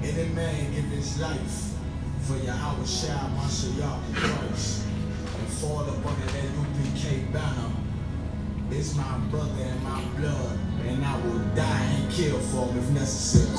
Any man give his life for Yahweh Shah, Mashiach, and Christ, and fall up under that UPK banner. It's my brother and my blood, and I will die and kill for him if necessary.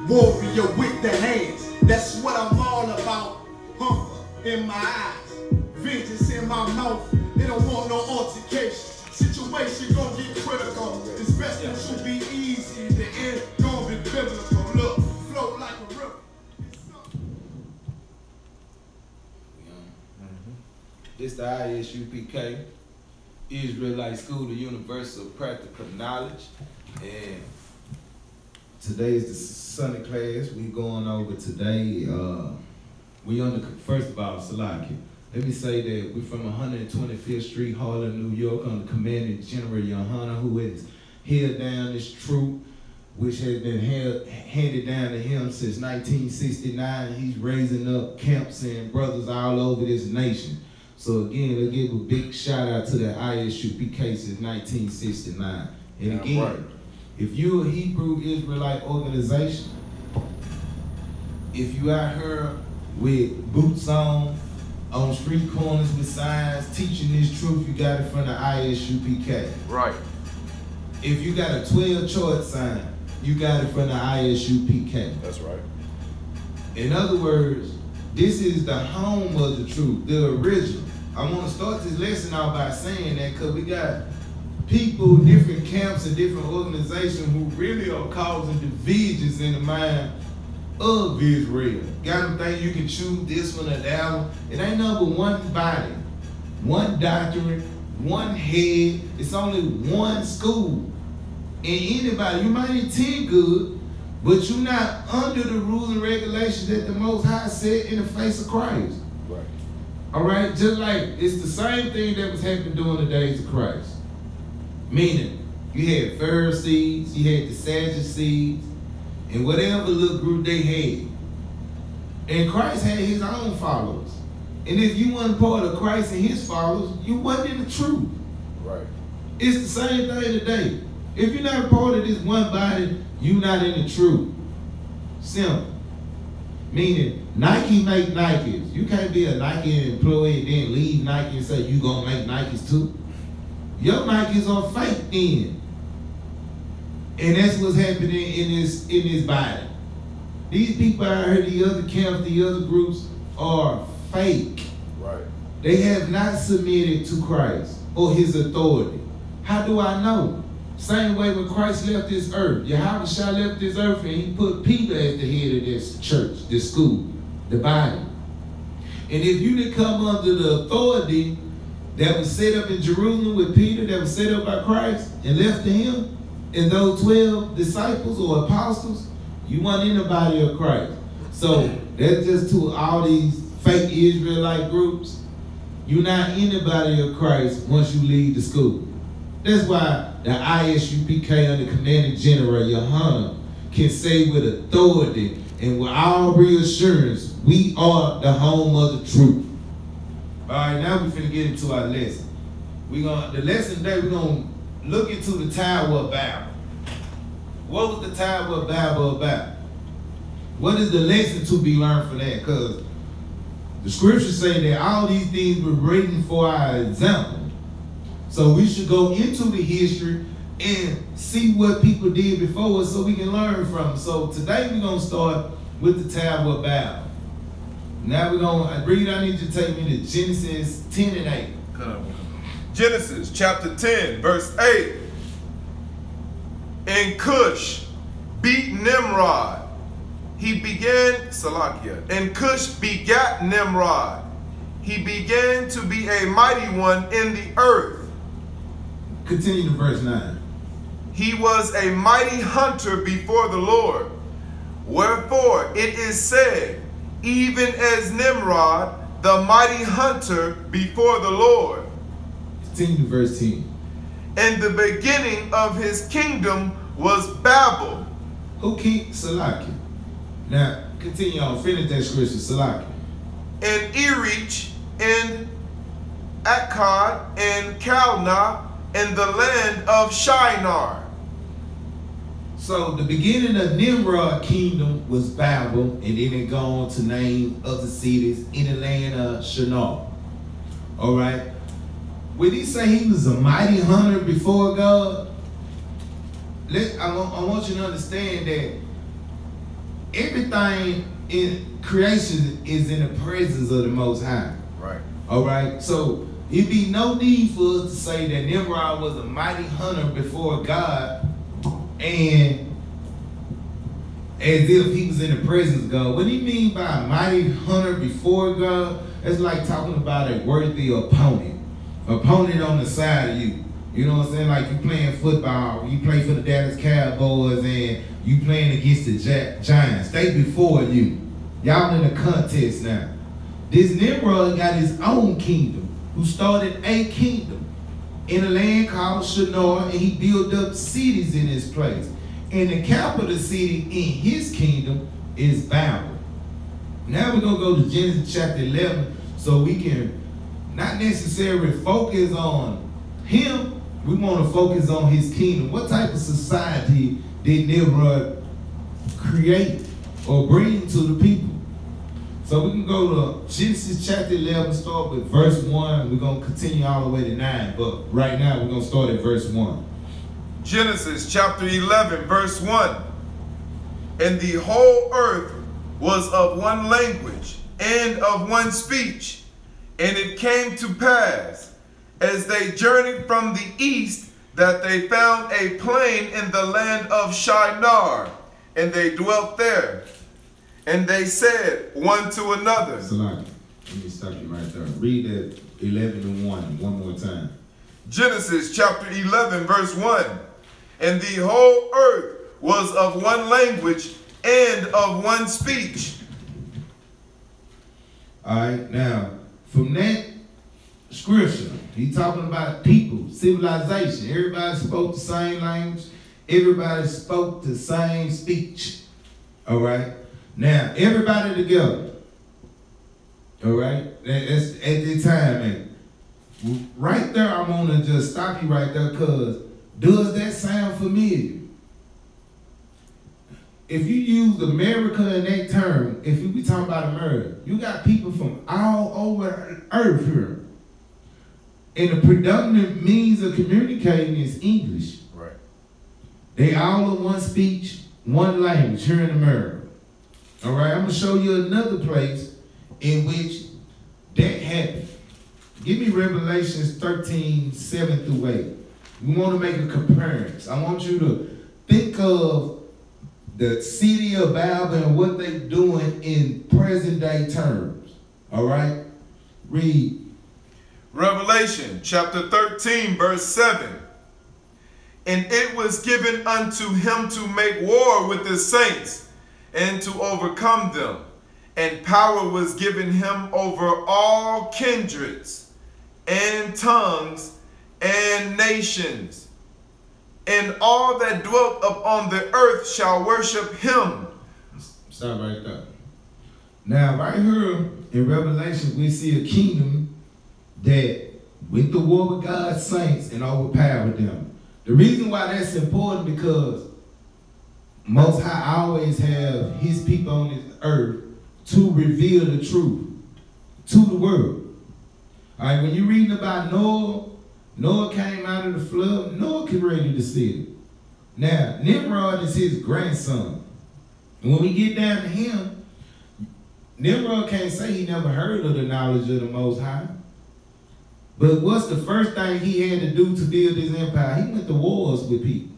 Warrior with the hands, that's what I'm all about. Hunger in my eyes, vengeance in my mouth. They don't want no altercation. Situation gonna get critical. It's best that you be easy. The end gonna be biblical. Look, flow like a river. This the I.S.U.P.K, Israelite School of Universal Practical Knowledge, and today is the Sunday class. We going over today. We on the first of all, Salaki. Let me say that we're from 125th Street, Harlem, New York, under Commanding General Yohanna, who has held down this troop, which has been handed down to him since 1969. He's raising up camps and brothers all over this nation. So again, let's give a big shout out to the I.S.U.P.K since 1969. And again, right, if you're a Hebrew Israelite organization, if you out here with boots on street corners with signs, teaching this truth. You got it from the I.S.U.P.K. Right. If you got a 12 chart sign, you got it from the I.S.U.P.K. That's right. In other words, this is the home of the truth, the original. I want to start this lesson out by saying that because we got people, different camps and different organizations who really are causing divisions in the mind of Israel. Got them think you can choose this one or that one. It ain't number one body, one doctrine, one head. It's only one school. And anybody, you might intend good, but you're not under the rules and regulations that the Most High set in the face of Christ. Right. All right? Just like it's the same thing that was happening during the days of Christ. Meaning, you had Pharisees, you had the Sadducees, and whatever little group they had. And Christ had his own followers. And if you weren't part of Christ and his followers, you wasn't in the truth. Right. It's the same thing today. If you're not part of this one body, you're not in the truth. Simple. Meaning, Nike make Nikes. You can't be a Nike employee and then leave Nike and say you gonna make Nikes too. Your Nikes are fake then. And that's what's happening in this body. These people out here, the other camps, the other groups are fake. Right. They have not submitted to Christ or his authority. How do I know? Same way when Christ left this earth. Yahawashi left this earth and he put Peter as the head of this church, this school, the body. And if you didn't come under the authority that was set up in Jerusalem with Peter, that was set up by Christ and left to him, and those 12 disciples or apostles, you weren't in the body of Christ. So that's just to all these fake Israelite groups. You're not in the body of Christ once you leave the school. That's why the I.S.U.P.K. under Commanding General YAHANNA can say with authority and with all reassurance, we are the home of the truth. All right, now we're finna get into our lesson. The lesson today, we're gonna look into the Tower of Babel. What was the Tower of Babel about? What is the lesson to be learned from that? Because the scriptures say that all these things were written for our example. So we should go into the history and see what people did before us so we can learn from them. So today we're going to start with the Tower of Babel. Now we're going to read, I need you to take me to Genesis 10 and 8. Genesis chapter 10, verse 8. And Cush beat Nimrod. He began, Salakia. And Cush begat Nimrod. He began to be a mighty one in the earth. Continue to verse 9. He was a mighty hunter before the Lord. Wherefore it is said, even as Nimrod, the mighty hunter before the Lord. Continue to verse 10. And the beginning of his kingdom was Babel. Who king? Salakia. Now, continue on. Finish that scripture, Salakia. And Erech, and Akkad, and Calneh, and the land of Shinar. So the beginning of Nimrod's kingdom was Babel, and then it go on to name other cities in the land of Shinar. All right. When he say he was a mighty hunter before God, I want you to understand that everything in creation is in the presence of the Most High. Right. All right. So it'd be no need for us to say that Nimrod was a mighty hunter before God, and as if he was in the presence of God. What do you mean by a mighty hunter before God? It's like talking about a worthy opponent on the side of you. You know what I'm saying? Like you playing football, you play for the Dallas Cowboys, and you playing against the Giants. They before you. Y'all in a contest now. This Nimrod got his own kingdom, who started a kingdom in a land called Shinar, and he built up cities in his place. And the capital city in his kingdom is Babel. Now we're going to go to Genesis chapter 11 so we can not necessarily focus on him. We want to focus on his kingdom. What type of society did Nimrod create or bring to the people? So we can go to Genesis chapter 11, start with verse 1. We're going to continue all the way to 9. But right now, we're going to start at verse 1. Genesis chapter 11, verse 1. And the whole earth was of one language and of one speech. And it came to pass, as they journeyed from the east, that they found a plain in the land of Shinar, and they dwelt there. And they said one to another. Let me stop you right there. Read that 11 and 1 more time. Genesis chapter 11, verse 1. And the whole earth was of one language and of one speech. All right, now, from that scripture, he's talking about people, civilization. Everybody spoke the same language. Everybody spoke the same speech. All right? Now, everybody together. All right? That's at the time, man. Right there, I'm going to just stop you right there, because does that sound familiar? If you use America in that term, if you be talking about America, you got people from all over earth here. And the predominant means of communicating is English. Right. They all in one speech, one language here in America. All right, I'm going to show you another place in which that happened. Give me Revelations 13, 7 through 8. We want to make a comparison. I want you to think of the city of Babel and what they're doing in present day terms. All right? Read. Revelation chapter 13, verse 7. And it was given unto him to make war with the saints and to overcome them. And power was given him over all kindreds and tongues and nations. And all that dwelt upon the earth shall worship him. Stop right there. Now, right here in Revelation, we see a kingdom that went to war with God's saints and overpowered them. The reason why that's important, because Most High always have his people on this earth to reveal the truth to the world. All right, when you're reading about Noah, Noah came out of the flood. Noah created the city. Now, Nimrod is his grandson. And when we get down to him, Nimrod can't say he never heard of the knowledge of the Most High. But what's the first thing he had to do to build his empire? He went to wars with people.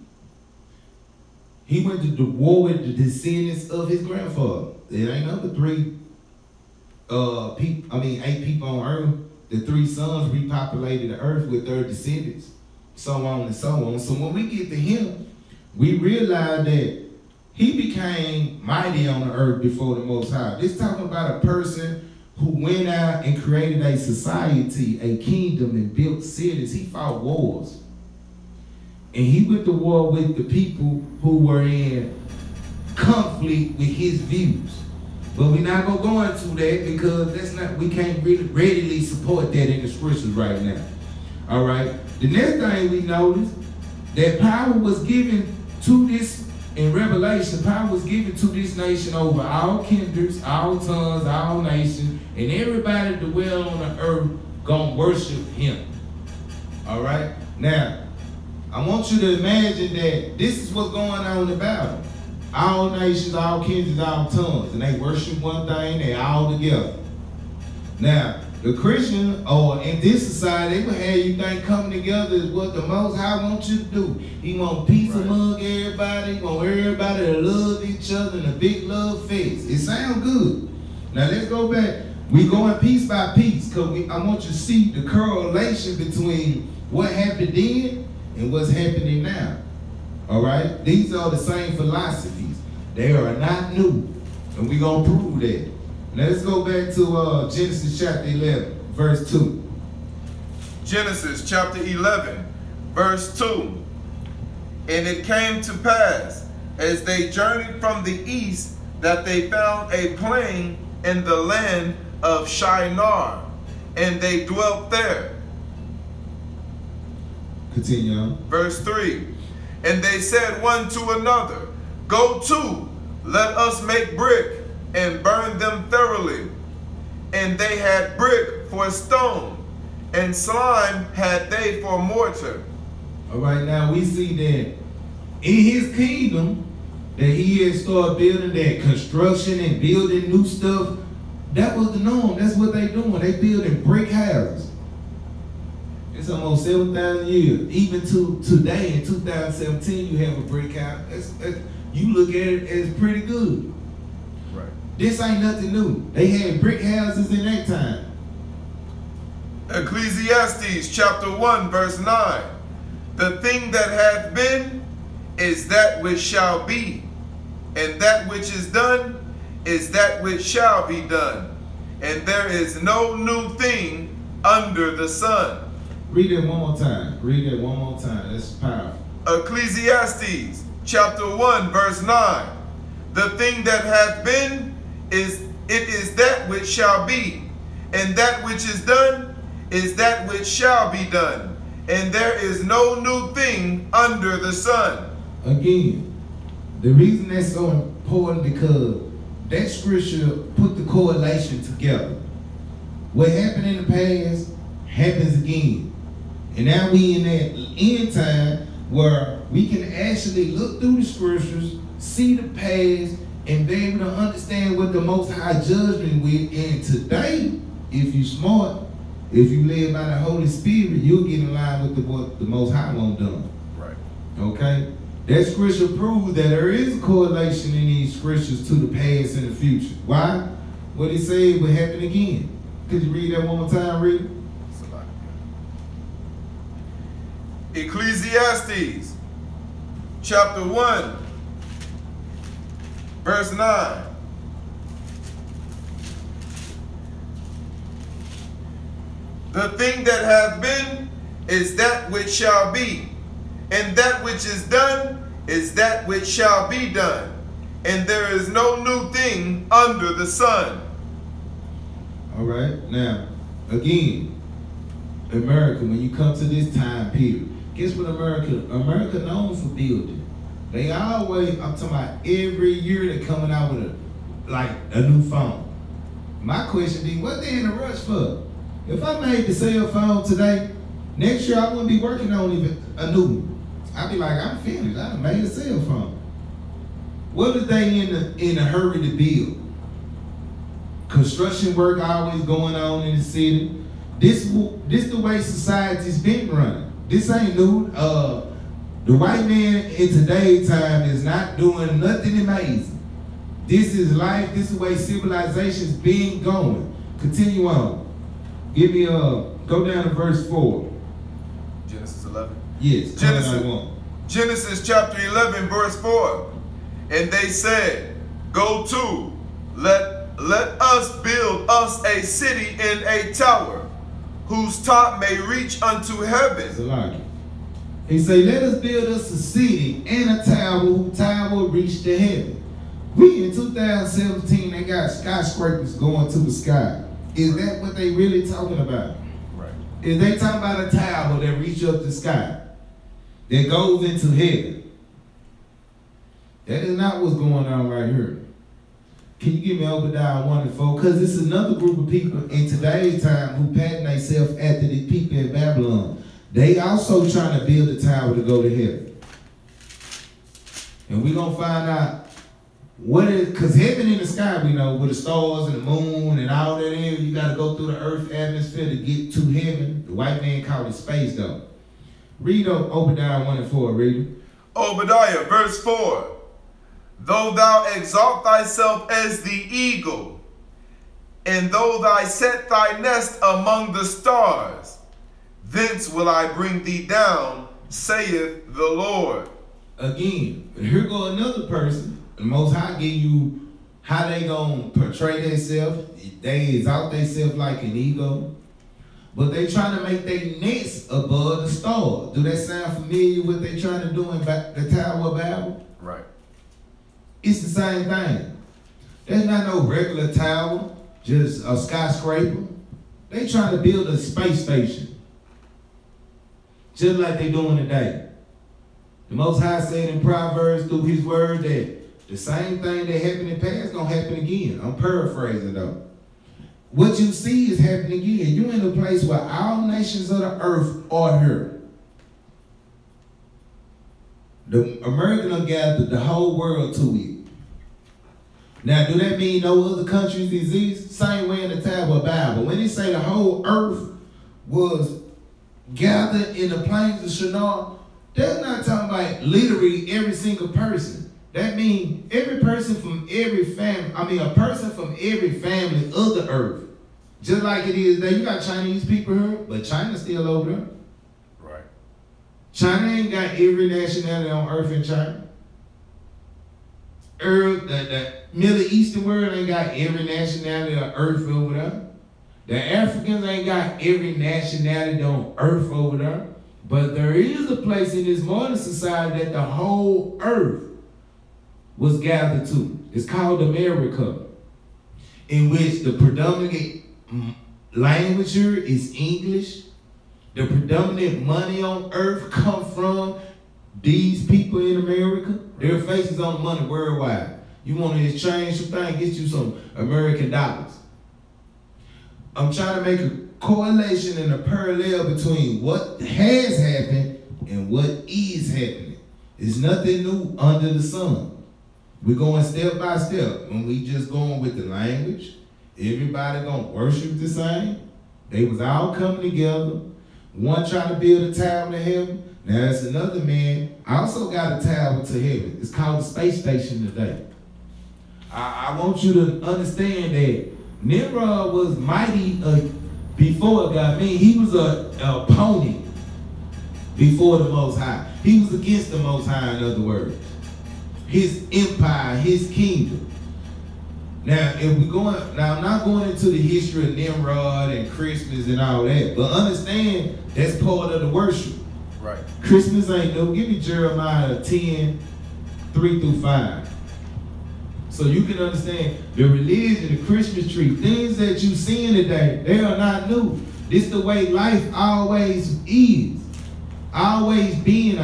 He went to the war with the descendants of his grandfather. There ain't other 8 people on earth. The 3 sons repopulated the earth with their descendants, so on and so on. So when we get to him, we realize that he became mighty on the earth before the Most High. This talking about a person who went out and created a society, a kingdom, and built cities. He fought wars. And he went to war with the people who were in conflict with his views. But we're not going to go into that, because we can't really readily support that in the scriptures right now. All right? The next thing we notice, that power was given to this, in Revelation, power was given to this nation over all kindreds, all tongues, all nations, and everybody that dwell on the earth gonna worship him. All right? Now, I want you to imagine that this is what's going on in the Bible. All nations, all kindreds, all tongues, and they worship one thing, they all together. Now, the Christian, or in this society, they will have you think coming together is what the Most High wants you to do. He wants peace among everybody. He wants everybody to love each other in a big love fest. It sounds good. Now let's go back. We going piece by piece, because I want you to see the correlation between what happened then and what's happening now. All right? These are the same philosophies. They are not new, and we're going to prove that. Now let's go back to Genesis chapter 11, verse 2. Genesis chapter 11, verse 2. And it came to pass, as they journeyed from the east, that they found a plain in the land of Shinar, and they dwelt there. Continue on. Verse 3. And they said one to another, Go to, let us make brick, and burn them thoroughly. and they had brick for stone, and slime had they for mortar. All right, now we see that in his kingdom, that he had started building that construction and building new stuff. That was the norm. That's what they doing. They building brick houses. It's almost 7,000 years. Even to today, in 2017, you have a brick house. You look at it as pretty good. Right. This ain't nothing new. They had brick houses in that time. Ecclesiastes chapter 1 verse 9. The thing that hath been is that which shall be, and that which is done is that which shall be done, and there is no new thing under the sun. Read that one more time. Read that one more time. That's powerful. Ecclesiastes chapter 1 verse 9. The thing that hath been is that which shall be, and that which is done is that which shall be done, and there is no new thing under the sun. Again, the reason that's so important because that scripture put the correlation together. What happened in the past happens again. And now we in that end time where we can actually look through the scriptures, see the past, and be able to understand what the Most High judgment with. And today, if you smart, if you live by the Holy Spirit, you'll get in line with what the Most High won't done. Right. Okay? That scripture proves that there is a correlation in these scriptures to the past and the future. Why? What it said will happen again. Could you read that one more time, read it? Ecclesiastes chapter 1 verse 9. The thing that hath been is that which shall be, and that which is done is that which shall be done, and there is no new thing under the sun. All right. Now, again, America, when you come to this time period, guess what America known for building? They always, I'm talking about every year they're coming out with a new phone. My question is, what they in a rush for? If I made the cell phone today, next year I wouldn't be working on even a new one. I'd be like, I'm finished. I done made a cell phone. What is they in a hurry to build? Construction work always going on in the city. This the way society's been running. This ain't new. The white man in today's time is not doing nothing amazing. This is life. This is the way civilization's been going. Continue on. Give me go down to verse 4. Genesis 11. Yes. Genesis chapter 11 verse 4. And they said, go to, let us build us a city in a tower, whose top may reach unto heaven. He say, let us build us a city and a tower whose tower reach to heaven. We in 2017, they got skyscrapers going to the sky. Is that what they really talking about? Right. Is they talking about a tower that reach up the sky, that goes into heaven? That is not what's going on right here. Can you give me Obadiah 1 and 4? Because it's another group of people in today's time who pattern themselves after the people in Babylon. They also trying to build a tower to go to heaven. And we're going to find out what is, because heaven in the sky, we know, with the stars and the moon and all that in, you got to go through the earth atmosphere to get to heaven. The white man called it space, though. Read Obadiah 1 and 4, read it. Obadiah, verse 4. Though thou exalt thyself as the eagle, and though thou set thy nest among the stars, thence will I bring thee down, saith the Lord. Again, here go another person. The Most High give you how they gonna portray themselves. They exalt themselves like an eagle, but they trying to make their nest above the stars. Do that sound familiar with what they trying to do in the Tower of Babel? Right. It's the same thing. There's not no regular tower, just a skyscraper. They trying to build a space station, just like they doing today. The Most High said in Proverbs through his word that the same thing that happened in the past gonna happen again. I'm paraphrasing though. what you see is happening again. You're in a place where all nations of the earth are here. The American gathered the whole world to it. Now, do that mean no other countries exist? Same way in the Tower of Babel. When they say the whole earth was gathered in the plains of Shinar, they're not talking about literally every single person. That means every person from every family, a person from every family of the earth. Just like it is there. You got Chinese people here, but China's still over there. Right. China ain't got every nationality on earth in China. The Middle Eastern world ain't got every nationality on earth over there. The Africans ain't got every nationality on earth over there. But there is a place in this modern society that the whole earth was gathered to. It's called America, in which the predominant language here is English. The predominant money on earth come from these people in America. Their faces on the money worldwide. You want to exchange some things, get you some American dollars. I'm trying to make a correlation and a parallel between what has happened and what is happening. There's nothing new under the sun. We're going step by step. When we just going with the language, everybody gonna worship the same. They was all coming together. One trying to build a tower to heaven. Now there's another man also got a tower to heaven. It's called the space station today. I want you to understand that Nimrod was mighty before God. He was an opponent before the Most High. He was against the Most High, in other words. His empire, his kingdom. Now, I'm not going into the history of Nimrod and Christmas and all that, but understand that's part of the worship. Right. Christmas ain't no. Give me Jeremiah 10, 3-5. So you can understand the religion, the Christmas tree, things that you seeing today, they are not new. This is the way life always is. Always being,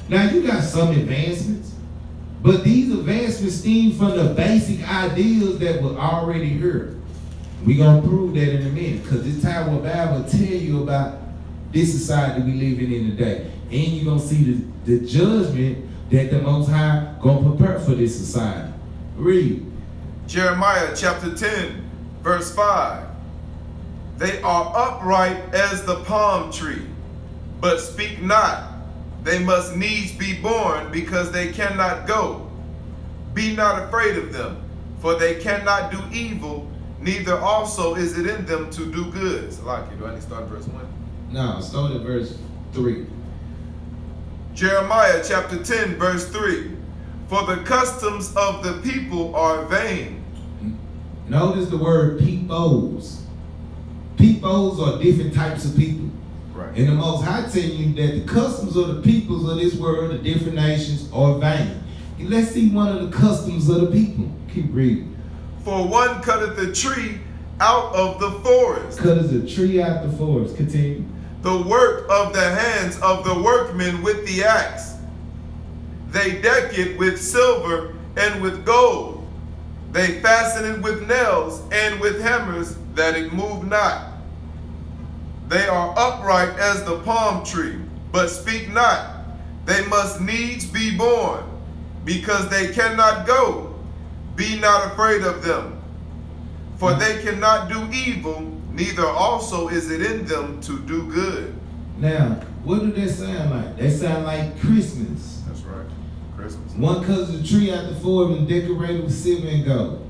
Now you got some advancements, but these advancements stem from the basic ideals that were already here. We're going to prove that in a minute, because this Tower of Babel will tell you about this society we living in today. And you're going to see the judgment that the Most High going to prepare for this society. Read. Jeremiah chapter 10, verse 5. They are upright as the palm tree, but speak not. They must needs be born, because they cannot go. Be not afraid of them, for they cannot do evil, neither also is it in them to do good. Salaki, do I need to start at verse 1? No, start at verse 3. Jeremiah chapter 10, verse 3. For the customs of the people are vain. Notice the word peoples. Peoples are different types of people. Right. And the Most High telling you that the customs of the peoples of this world, the different nations, are vain. And let's see one of the customs of the people. Keep reading. For one cutteth the tree out of the forest. Cutteth a tree out the forest. Continue. The work of the hands of the workmen with the axe. They deck it with silver and with gold. They fasten it with nails and with hammers, that it move not. They are upright as the palm tree, but speak not. They must needs be born, because they cannot go. Be not afraid of them, for they cannot do evil, neither also is it in them to do good. Now, what do they sound like? They sound like Christmas. That's right. Christmas. One cuts the tree out the forest and decorated with silver and gold.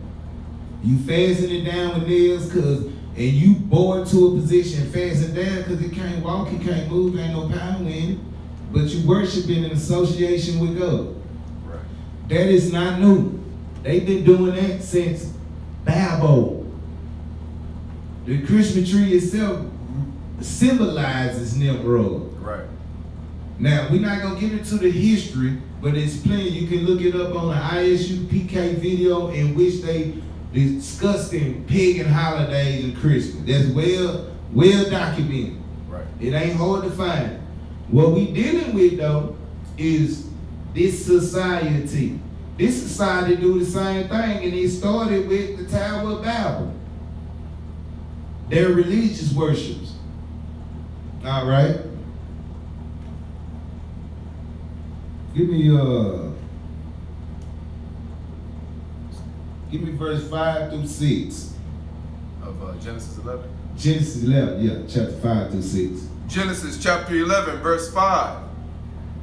You fasten it down with nails, and you bore it to a position, fasten down because it can't walk, it can't move, ain't no power in it. But you worshiping in association with God. Right. That is not new. They've been doing that since Babel. The Christmas tree itself symbolizes Nimrod. Right. Now, we're not going to get into the history, but it's plenty. You can look it up on the I.S.U.P.K video in which they discussing pagan holidays and Christmas. That's well documented. Right. It ain't hard to find. What we dealing with, though, is this society. This society do the same thing, and it started with the Tower of Babel. They're religious worships. All right. Give me verse 5 through 6. Of Genesis 11? Genesis 11, yeah, chapter 5 through 6. Genesis chapter 11, verse 5.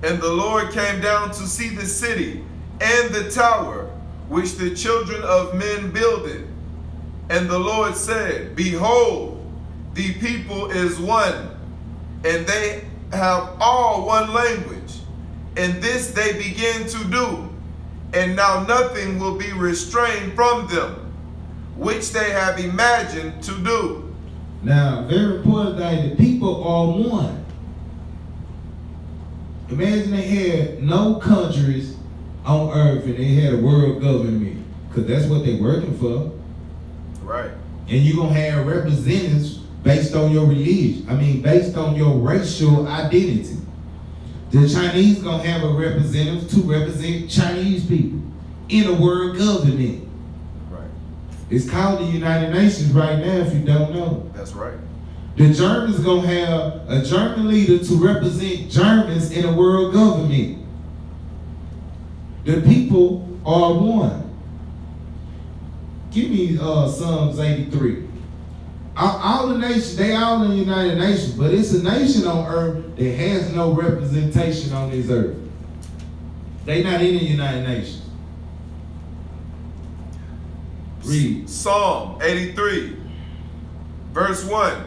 And the Lord came down to see the city and the tower, which the children of men builded. And the Lord said, Behold, the people is one, and they have all one language. And this they begin to do, and now nothing will be restrained from them, which they have imagined to do. Now, very important thing, the people are one. Imagine they had no countries on earth and they had a world government, because that's what they're working for. Right. And you're going to have representatives based on your religion. I mean, based on your racial identity. The Chinese going to have a representative to represent Chinese people in a world government. Right. It's called the United Nations right now, if you don't know. That's right. The Germans going to have a German leader to represent Germans in a world government. The people are one. Give me Psalms 83. All the nations, they all in the United Nations, but it's a nation on earth that has no representation on this earth. They not in the United Nations. Read. Psalm 83, verse 1.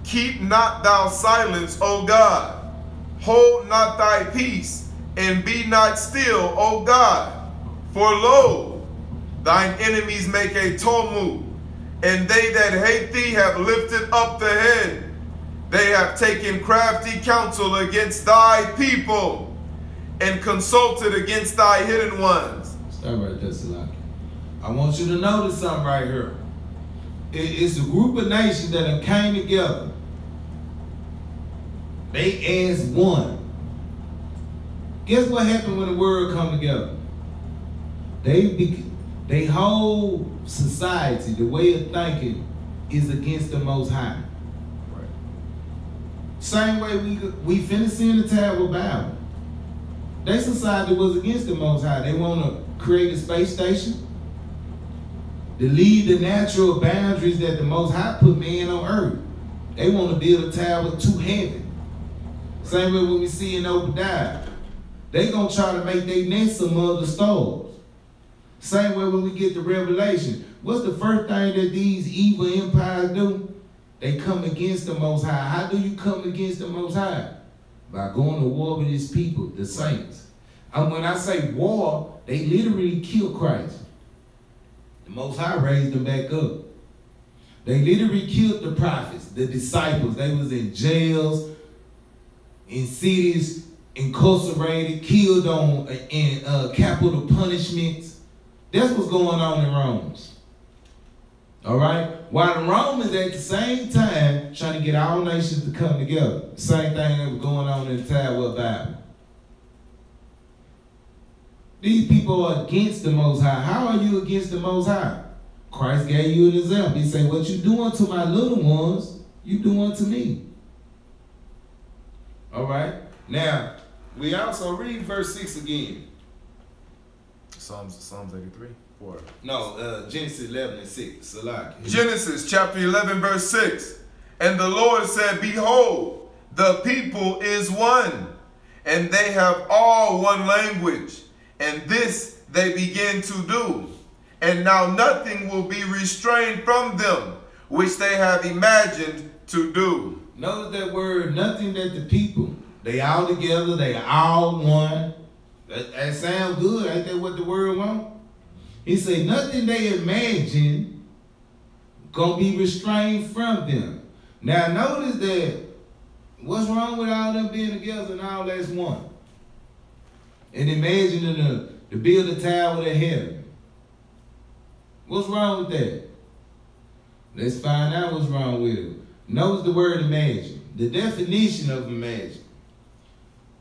Keep not thou silence, O God. Hold not thy peace, and be not still, O God. For lo, thine enemies make a tumult, and they that hate thee have lifted up the head. They have taken crafty counsel against thy people, and consulted against thy hidden ones. Stop right there, Salaki. I want you to notice something right here. It's a group of nations that have came together. They as one. Guess what happened when the world come together? They whole society, the way of thinking, is against the Most High. Right. Same way we finna see in the Tower of Babel. Their society was against the Most High. They want to create a space station to leave the natural boundaries that the Most High put man on earth. They want to build a tower to heaven. Same way when we see in Obadiah. They gonna try to make their nest among the stars. Same way when we get to Revelation. What's the first thing that these evil empires do? They come against the Most High. How do you come against the Most High? By going to war with his people, the saints. And when I say war, they literally kill Christ. The Most High raised them back up. They literally killed the prophets, the disciples. They was in jails, in cities, incarcerated, killed in capital punishments. That's what's going on in Rome. All right? While the Romans at the same time trying to get all nations to come together. The same thing that was going on in the Tower of Babel. These people are against the Most High. How are you against the Most High? Christ gave you an example. He said, what you doing to my little ones, you doing to me. All right? Now, we also read verse 6 again. Psalms 83. 4. No, Genesis 11 and 6. Salaki. Genesis chapter 11, verse 6. And the Lord said, Behold, the people is one, and they have all one language. And this they begin to do. And now nothing will be restrained from them, which they have imagined to do. Notice that word, nothing that the people, they all together, they all one. That sounds good. Ain't that what the word want? He said, nothing they imagine gonna be restrained from them. Now notice that, what's wrong with all them being together and all that's one? And imagining to build a tower to heaven. What's wrong with that? Let's find out what's wrong with it. Notice the word imagine. The definition of imagine.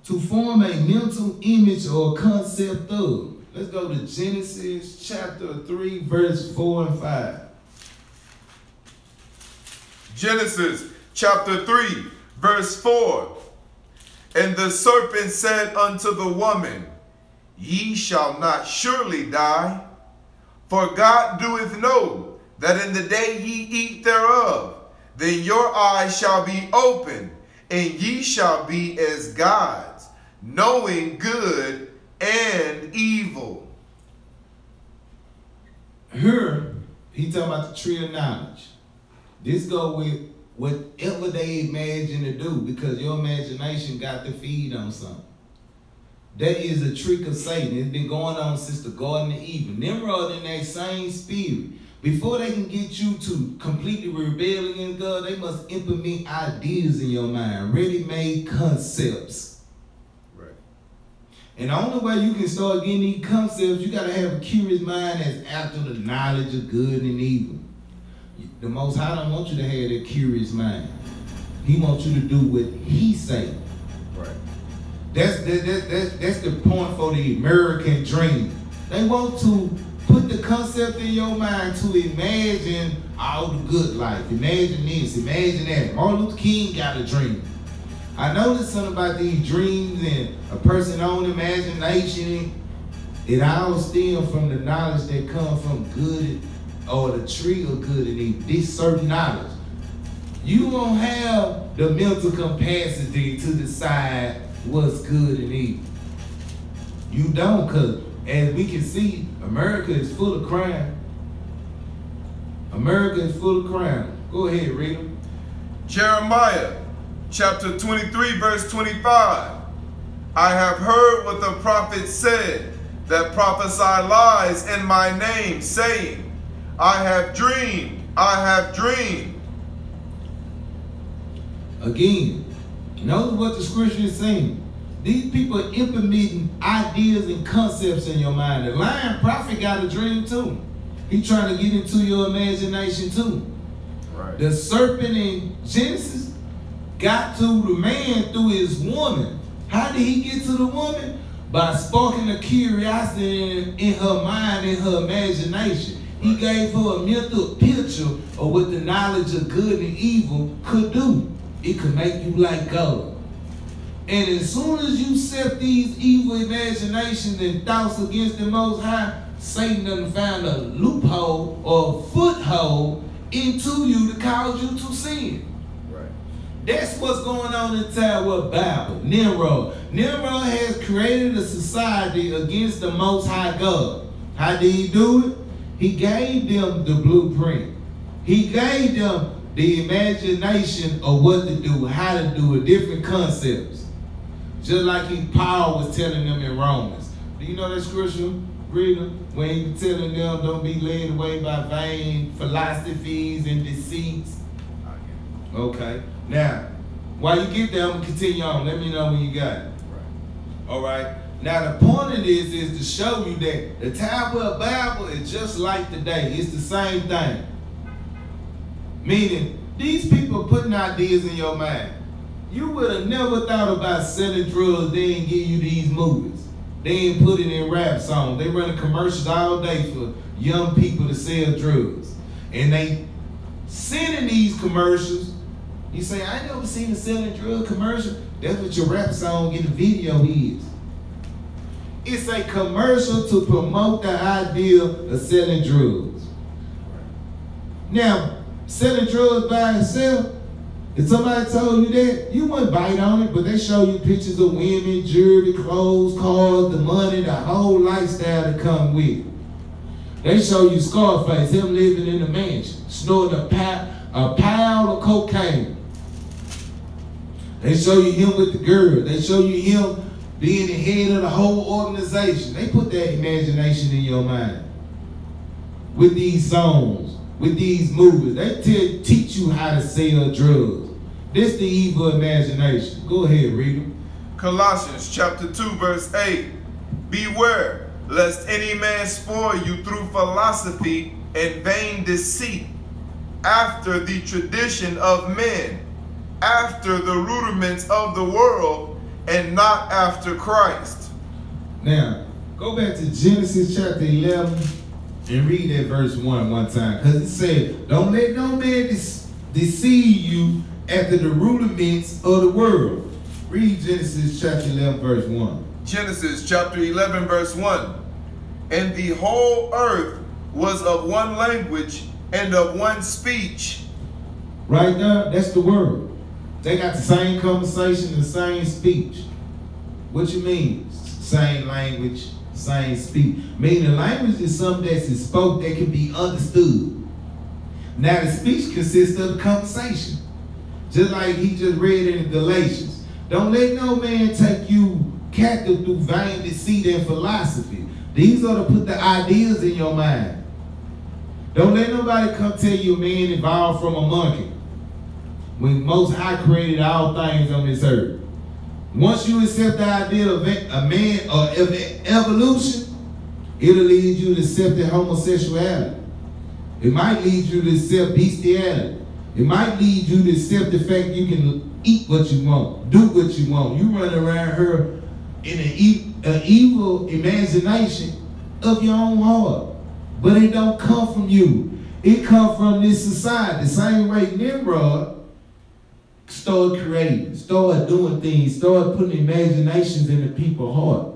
To form a mental image or concept of. Let's go to Genesis chapter 3, verse 4 and 5. Genesis chapter 3, verse 4. And the serpent said unto the woman, Ye shall not surely die, for God doeth know that in the day ye eat thereof, then your eyes shall be opened, and ye shall be as gods, knowing good and evil. Here, he talking about the tree of knowledge. This go with whatever they imagine to do, because your imagination got to feed on something. That is a trick of Satan. It's been going on since the Garden of Eden. Nimrod in that same spirit. Before they can get you to completely rebel against God, they must implement ideas in your mind, ready-made concepts. Right. And the only way you can start getting these concepts, you got to have a curious mind that's after the knowledge of good and evil. The Most High don't want you to have that curious mind. He wants you to do what He say. Right. That's the point for the American dream. They want to put the concept in your mind to imagine all the good life. Imagine this, imagine that. Martin Luther King got a dream. I noticed something about these dreams and a person's own imagination. It all stems from the knowledge that comes from good, or the tree of good and evil. This certain knowledge. You won't have the mental capacity to decide what's good and evil. You don't, because as we can see, America is full of crime. America is full of crime. Go ahead, read them. Jeremiah chapter 23, verse 25. I have heard what the prophet said, that prophesy lies in my name, saying, I have dreamed, I have dreamed. Again, notice what the scripture is saying. These people are implementing ideas and concepts in your mind. The lying prophet got a dream too. He's trying to get into your imagination too. Right. The serpent in Genesis got to the man through his woman. How did he get to the woman? By sparking a curiosity in her mind, in her imagination. He gave her a mental picture of what the knowledge of good and evil could do. It could make you like God. And as soon as you set these evil imaginations and thoughts against the Most High, Satan done found a loophole or a foothold into you to cause you to sin. Right. That's what's going on in the Tower Bible. Nimrod. Nimrod has created a society against the Most High God. How did he do it? He gave them the blueprint. He gave them the imagination of what to do, how to do it, different concepts. Just like Paul was telling them in Romans. Do you know that scripture, reader? When he was telling them, don't be led away by vain philosophies and deceits. Okay. Now, while you get there, I'm going to continue on. Let me know when you got it. Right. All right. Now, the point of this is to show you that the Tower of Babel is just like today. It's the same thing. Meaning, these people are putting ideas in your mind. You would have never thought about selling drugs. They didn't give you these movies. They didn't put it in rap songs. They running commercials all day for young people to sell drugs. And they sending these commercials. You say, I ain't never seen a selling drug commercial. That's what your rap song in the video is. It's a commercial to promote the idea of selling drugs. Now, selling drugs by itself, if somebody told you that, you wouldn't bite on it, but they show you pictures of women, jewelry, clothes, cars, the money, the whole lifestyle that come with it. They show you Scarface, him living in a mansion, snorting a pile of cocaine. They show you him with the girl. They show you him being the head of the whole organization. They put that imagination in your mind. With these songs, with these movies, they teach you how to sell drugs. This the evil imagination. Go ahead, read them. Colossians chapter 2, verse 8. Beware, lest any man spoil you through philosophy and vain deceit, after the tradition of men, after the rudiments of the world, and not after Christ. Now, go back to Genesis chapter 11 and read that verse 1 time. Because it said, don't let no man deceive you after the rudiments of the world. Read Genesis chapter 11, verse 1. Genesis chapter 11, verse 1. And the whole earth was of one language and of one speech. Right there, that's the word. They got the same conversation, the same speech. What you mean? Same language, same speech. Meaning language is something that's spoke that can be understood. Now the speech consists of the conversation. Just like he just read in Galatians. Don't let no man take you captive through vain deceit and philosophy. These are to put the ideas in your mind. Don't let nobody come tell you a man evolved from a monkey, when Most High created all things on this earth. Once you accept the idea of a man or evolution, it'll lead you to accept the homosexuality. It might lead you to accept bestiality. It might lead you to accept the fact you can eat what you want, do what you want. You run around here in an evil imagination of your own heart. But it don't come from you. It comes from this society. The same way Nimrod started creating, started doing things, started putting imaginations in the people's heart.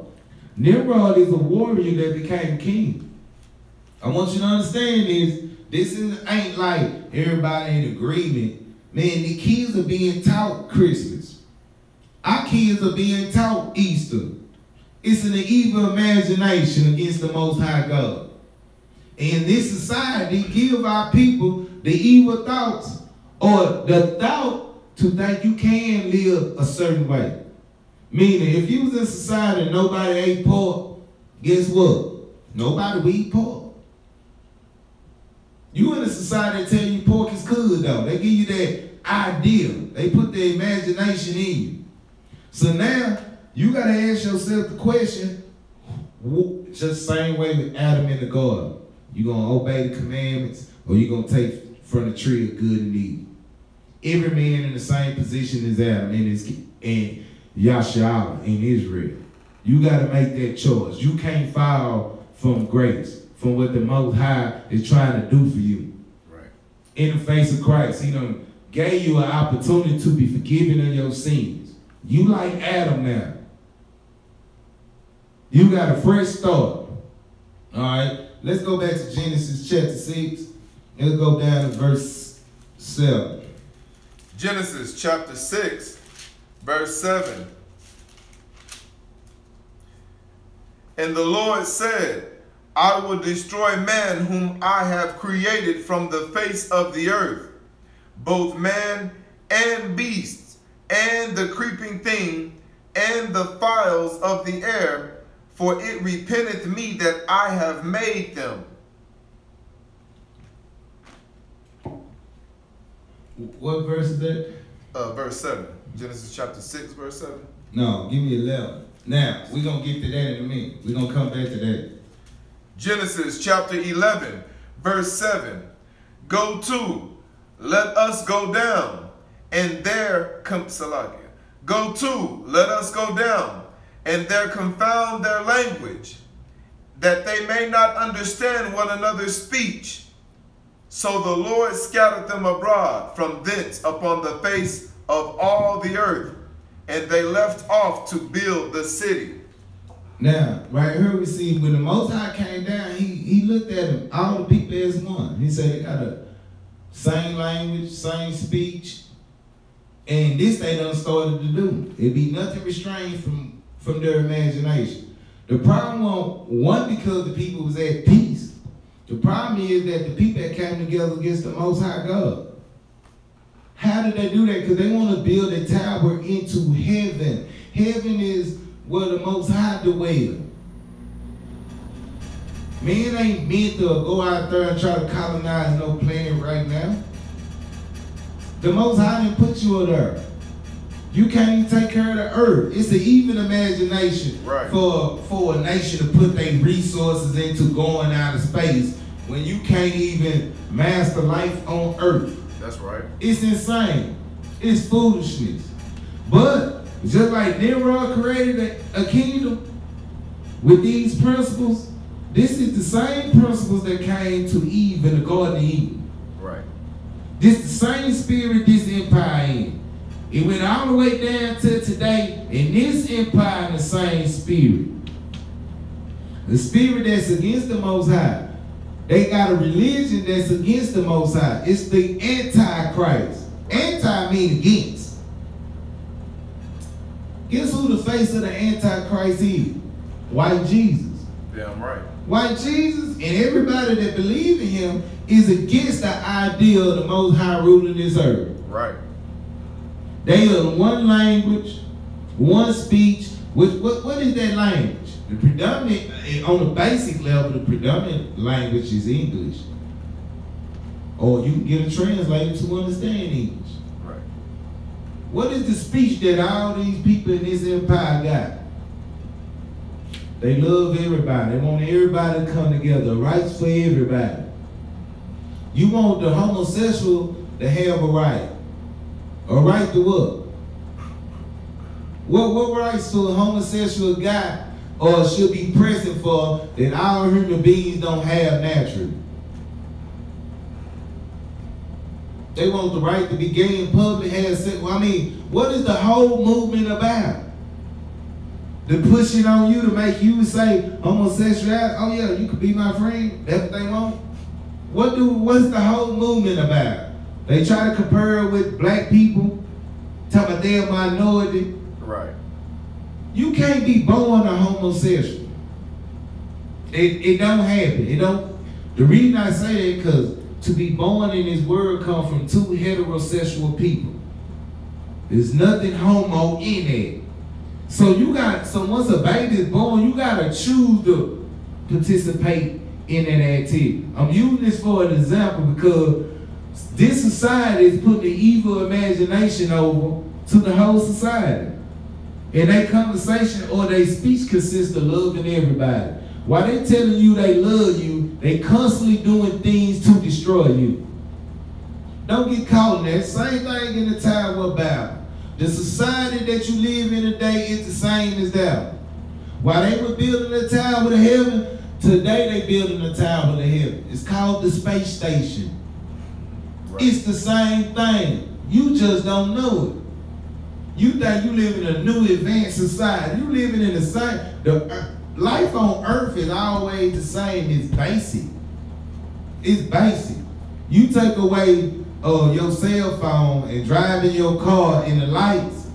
Nimrod is a warrior that became king. I want you to understand this ain't like everybody in agreement. Man, the kids are being taught Christmas. Our kids are being taught Easter. It's an evil imagination against the Most High God. And this society give our people the evil thoughts or the thought to think you can live a certain way. Meaning, if you was in society and nobody ate pork, guess what? Nobody will eat pork. You in a society that tell you pork is good though. They give you that idea. They put their imagination in you. So now, you got to ask yourself the question, just the same way with Adam in the garden. You going to obey the commandments or you going to take from the tree of good and evil? Every man in the same position as Adam and Yahshua in Israel. You got to make that choice. You can't fall from grace, from what the Most High is trying to do for you. Right. In the face of Christ, he done gave you an opportunity to be forgiven of your sins. You like Adam now. You got a fresh start. All right. Let's go back to Genesis chapter 6. Let's go down to verse 7. Genesis chapter 6, verse 7. And the Lord said, I will destroy man whom I have created from the face of the earth, both man and beast, and the creeping thing, and the fowls of the air, for it repenteth me that I have made them. What verse is that? Verse 7. Genesis chapter 6, verse 7. No, give me 11. Now, we're going to get to that in a minute. We're going to come back to that. Genesis chapter 11, verse 7. Go to, let us go down, and there Go to, let us go down, and there confound their language, that they may not understand one another's speech. So the Lord scattered them abroad from thence upon the face of all the earth, and they left off to build the city. Now, right here we see when the Most High came down, he looked at them, all the people as one. He said they got the same language, same speech, and this they done started to do. It be nothing restrained from their imagination. The problem one, because the people was at peace. The problem is that the people that came together against the Most High God. How did they do that? Because they want to build a tower into heaven. Heaven is where the Most High dwells. Man ain't meant to go out there and try to colonize no planet right now. The Most High didn't put you on there. You can't even take care of the earth. It's an even imagination for a nation to put their resources into going out of space when you can't even master life on earth. That's right. It's insane. It's foolishness. But just like Nimrod created a kingdom with these principles, this is the same principles that came to Eve in the Garden of Eden. Right. This the same spirit this empire in. It went all the way down to today, and this empire in the same spirit. The spirit that's against the Most High. They got a religion that's against the Most High. It's the Antichrist. Anti mean against. Guess who the face of the Antichrist is? White Jesus. Damn right. White Jesus and everybody that believe in him is against the idea of the Most High ruling this earth. Right. They are one language, one speech. What is that language? The predominant, on the basic level, the predominant language is English. Or you can get a translator to understand English. Right. What is the speech that all these people in this empire got? They love everybody. They want everybody to come together. Rights for everybody. You want the homosexual to have a right. A right to what? What rights to a homosexual guy or should be present for that all human beings don't have naturally? They want the right to be gay in public, have sex. I mean, what is the whole movement about? They're pushing on you to make you say homosexuality. Oh yeah, you could be my friend. That's what they want. What's the whole movement about? They try to compare it with black people, talking about they're a minority. Right. You can't be born a homosexual. It don't happen. It don't. The reason I say that because to be born in this world come from two heterosexual people. There's nothing homo in it. So once a baby is born, you gotta choose to participate in that activity. I'm using this for an example because this society is putting the evil imagination over to the whole society. And their conversation or their speech consists of loving everybody. While they telling you they love you, they constantly doing things to destroy you. Don't get caught in that. Same thing in the Tower of Babel. The society that you live in today is the same as that. While they were building the Tower of Heaven, today they building the Tower of Heaven. It's called the space station. Right. It's the same thing. You just don't know it. You think you live in a new advanced society. You living in the same. Life on Earth is always the same. It's basic. It's basic. You take away your cell phone and driving your car in the lights.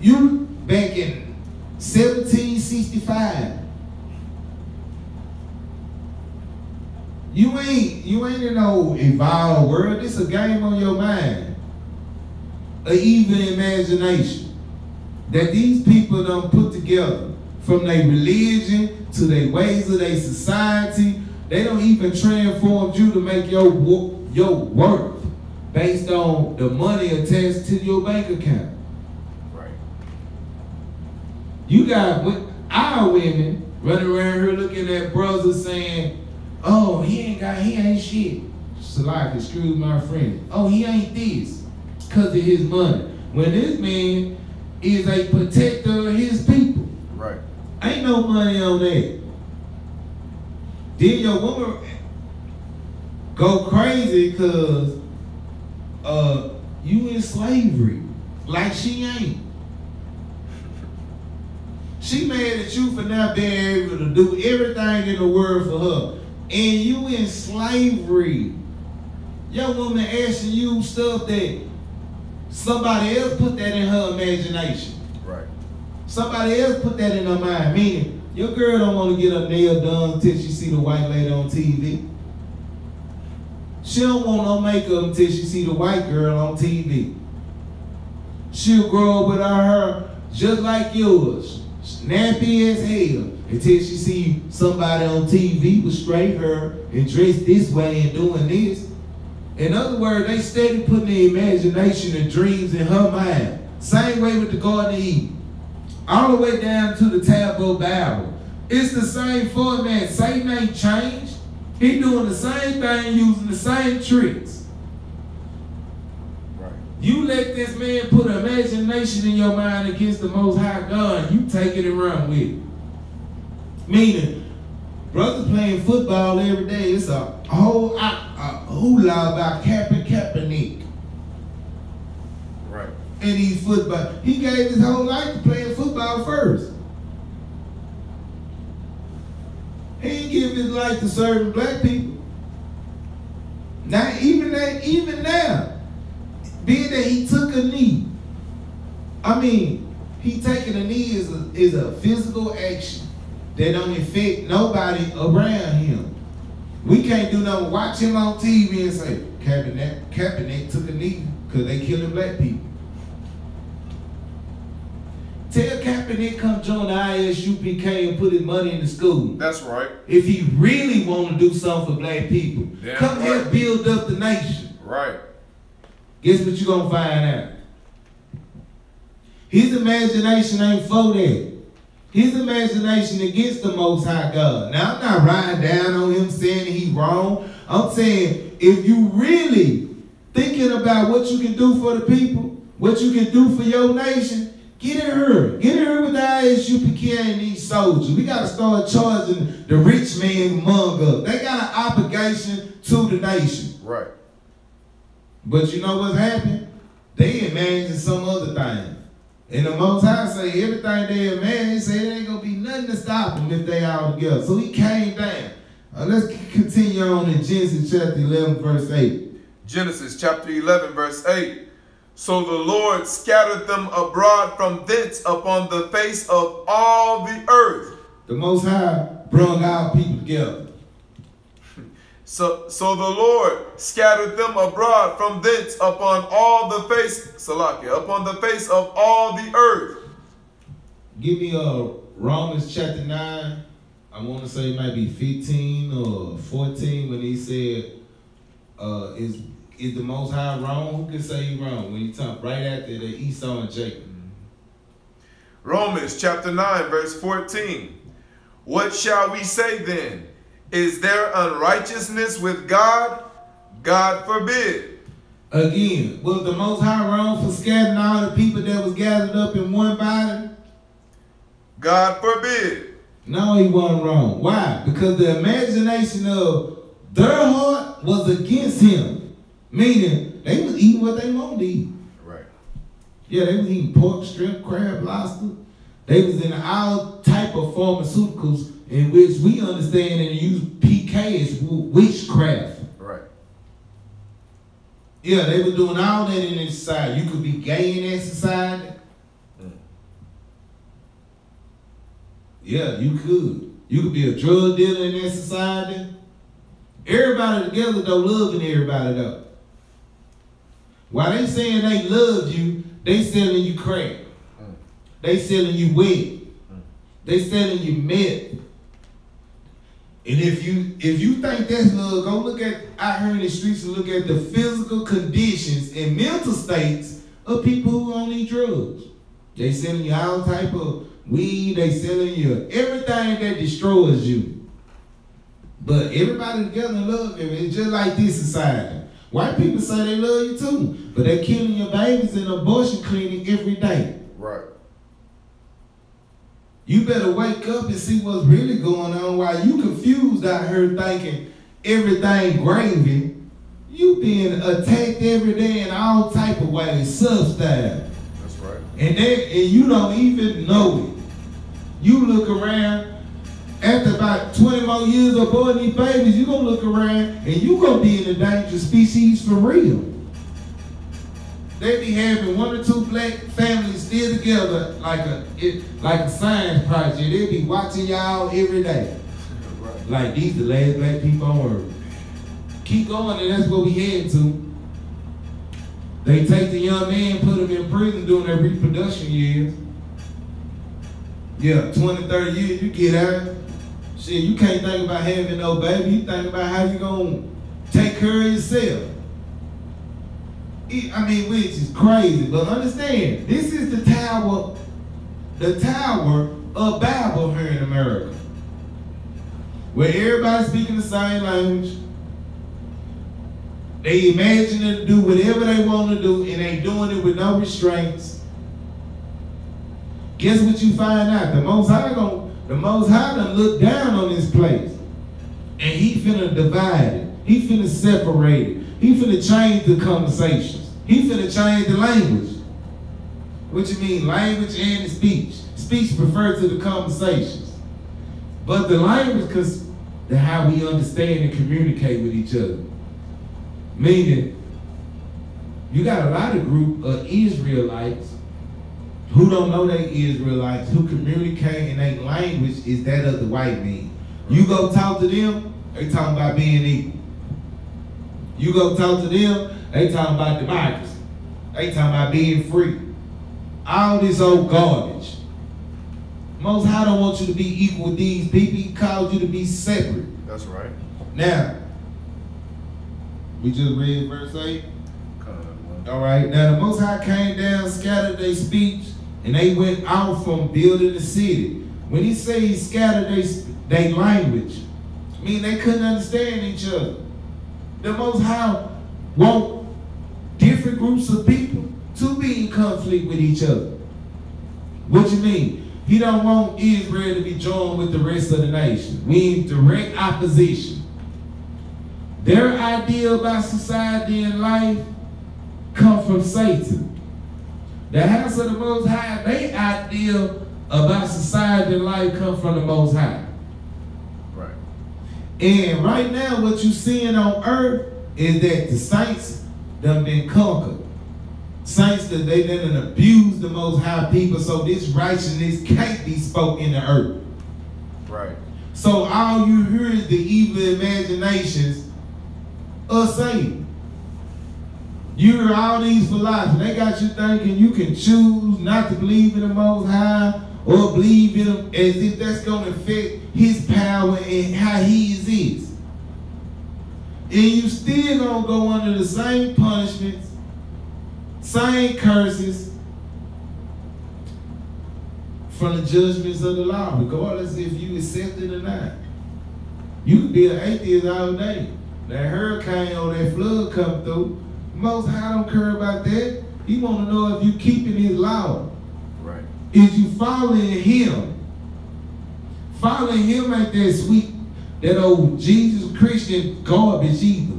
You back in 1765. You ain't in no evolved world. This a game on your mind. An evil imagination that these people done put together from their religion to their ways of their society. They don't even transform you to make your worth based on the money attached to your bank account. Right. You got our women running around here looking at brothers saying, oh, he ain't shit. So like, excuse my friend. Oh, he ain't this because of his money. When this man is a protector of his people. Right. Ain't no money on that. Then your woman go crazy because you in slavery. Like she ain't. She mad at you for not being able to do everything in the world for her. And you in slavery. Your woman asking you stuff that somebody else put that in her imagination. Right. Somebody else put that in her mind. Meaning, your girl don't want to get her nail done until she see the white lady on TV. She don't want no makeup until she see the white girl on TV. She'll grow up with her hair just like yours, snappy as hell, until she see somebody on TV with straight hair and dressed this way and doing this. In other words, they steady putting the imagination and dreams in her mind. Same way with the Garden of Eden. All the way down to the Tower of Babel. It's the same format. Satan ain't changed. He doing the same thing, using the same tricks. Right. You let this man put imagination in your mind against the Most High God, you take it and run with it. Meaning, brothers playing football every day. It's a whole hula about Kaepernick. in these football. He gave his whole life to playing football first. He didn't give his life to serving black people. Now, even now, being that he took a knee, I mean, he taking a knee is a physical action that don't affect nobody around him. We can't do nothing. Watch him on TV and say, Kaepernick took a knee because they killing black people. Tell Kaepernick come join the I.S.U.P.K and put his money in the school. That's right. If he really want to do something for black people, damn come right. here, build up the nation. Right. Guess what you gonna find out? His imagination ain't for that. His imagination against the Most High God. Now, I'm not riding down on him saying he wrong. I'm saying if you really thinking about what you can do for the people, what you can do for your nation, get in her. Get in her with the I.S.U.P.K and these soldiers. We got to start charging the rich man among us. They got an obligation to the nation. Right. But you know what's happened? They imagine some other thing. And the Most High say everything they imagine, he say it ain't going to be nothing to stop them if they all together. So he came down. Let's continue on in Genesis chapter 11, verse 8. Genesis chapter 11, verse 8. So the Lord scattered them abroad from thence upon the face of all the earth. The Most High brought our people together. So the Lord scattered them abroad from thence upon all the face, Salakia, upon the face of all the earth. Give me Romans chapter 9. I want to say it might be 15 or 14 when he said, is the Most High wrong? Who can say he wrong? When he talked right after the Esau and Jacob. Romans chapter 9, verse 14. What shall we say then? Is there unrighteousness with God? God forbid. Again, was the Most High wrong for scattering all the people that was gathered up in one body? God forbid. No, he wasn't wrong. Why? Because the imagination of their heart was against him. Meaning, they was eating what they wanted to eat. Right. Yeah, they was eating pork, shrimp, crab, lobster. They was in all type of pharmaceuticals in which we understand and use PK as witchcraft. Right. Yeah, they were doing all that in this society. You could be gay in that society. Yeah, you could. You could be a drug dealer in that society. Everybody together though, loving everybody though. While they saying they love you, they selling you crack. They selling you weed. They selling you meth. And if you think that's love, go look at out here in the streets and look at the physical conditions and mental states of people who on these drugs. They selling you all type of weed, they selling you everything that destroys you. But everybody together love them. It's just like this society. White people say they love you too, but they're killing your babies in an abortion clinic every day. Right. You better wake up and see what's really going on while you confused out here thinking everything gravy. You being attacked every day in all type of ways, sub-style. That's right. And you don't even know it. You look around, after about 20 more years of boarding these babies, you're going to look around and you're going to be in a dangerous species for real. They be having 1 or 2 black families still together like a science project. They be watching y'all every day. Right. Like these the last black people on earth. Keep going, and that's what we head to. They take the young man, put him in prison during their reproduction years. Yeah, 20, 30 years, you get out. Shit, you can't think about having no baby. You think about how you gonna take care of yourself. I mean, which is crazy, but understand, this is the tower of Babel here in America, where everybody's speaking the same language. They imagine to do whatever they want to do, and they doing it with no restraints. Guess what you find out? The Most High done look down on this place, and he finna divide it. He finna separate it. He finna change the conversations. He finna change the language. What you mean? Language and the speech. Speech refers to the conversations. But the language, because that's how we understand and communicate with each other. Meaning, you got a lot of group of Israelites who don't know they Israelites, who communicate in their language is that of the white man. You go talk to them, they talking about being equal. You go talk to them, they talking about democracy. They talking about being free. All this old garbage. Most High don't want you to be equal with these people. He called you to be separate. That's right. Now, we just read verse 8. All right. Now the Most High came down, scattered their speech, and they went out from building the city. When he said he scattered their language, I mean they couldn't understand each other. The Most High want different groups of people to be in conflict with each other. What you mean? He don't want Israel to be joined with the rest of the nation. We in direct opposition. Their idea about society and life come from Satan. The house of the Most High, their idea about society and life come from the Most High. Right. And right now, what you're seeing on earth is that the saints done been conquered. Saints that they done abused the Most High people, so this righteousness can't be spoken in the earth. Right. So all you hear is the evil imaginations of Satan. You hear all these philosophies. They got you thinking you can choose not to believe in the Most High or believe in him as if that's going to affect his power and how he is. And you still going to go under the same punishments, same curses from the judgments of the law, regardless if you accept it or not. You could be an atheist all day. That hurricane or that flood come through, Most High don't care about that. He want to know if you keeping his law. Right. Is you following him? Following him ain't that sweet, that old Jesus Christian garbage either.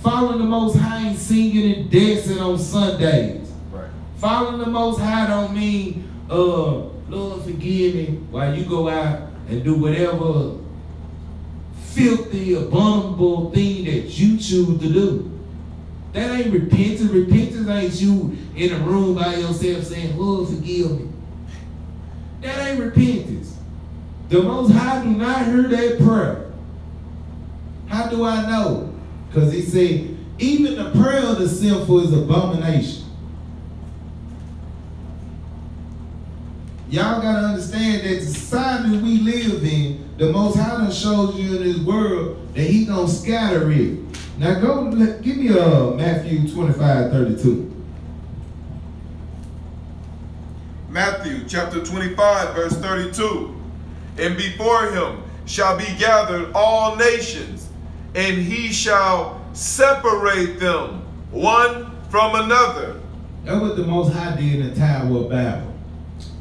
Following the Most High ain't singing and dancing on Sundays. Right. Following the Most High don't mean, Lord forgive me, while you go out and do whatever filthy, abominable thing that you choose to do. That ain't repentance. Repentance ain't you in a room by yourself saying, Lord, forgive me. That ain't repentance. The Most High do not hear that prayer. How do I know? Because he said, even the prayer of the sinful is abomination. Y'all got to understand that the society we live in, the Most High done showed you in this world that he gonna scatter it. Now go, give me Matthew 25:32. Matthew chapter 25, verse 32. And before him shall be gathered all nations, and he shall separate them one from another. That's what the Most High did in the Tower of Babel.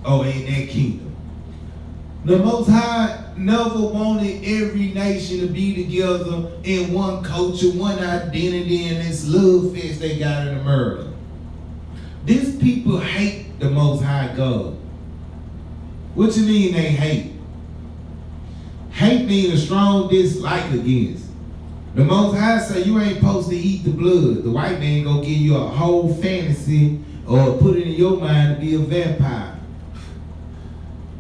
Oh, in that kingdom. The Most High never wanted every nation to be together in one culture, one identity, and this love fest they got in America. These people hate the Most High God. What you mean they hate? Hate means a strong dislike against. The Most High say you ain't supposed to eat the blood. The white man gonna give you a whole fantasy or put it in your mind to be a vampire.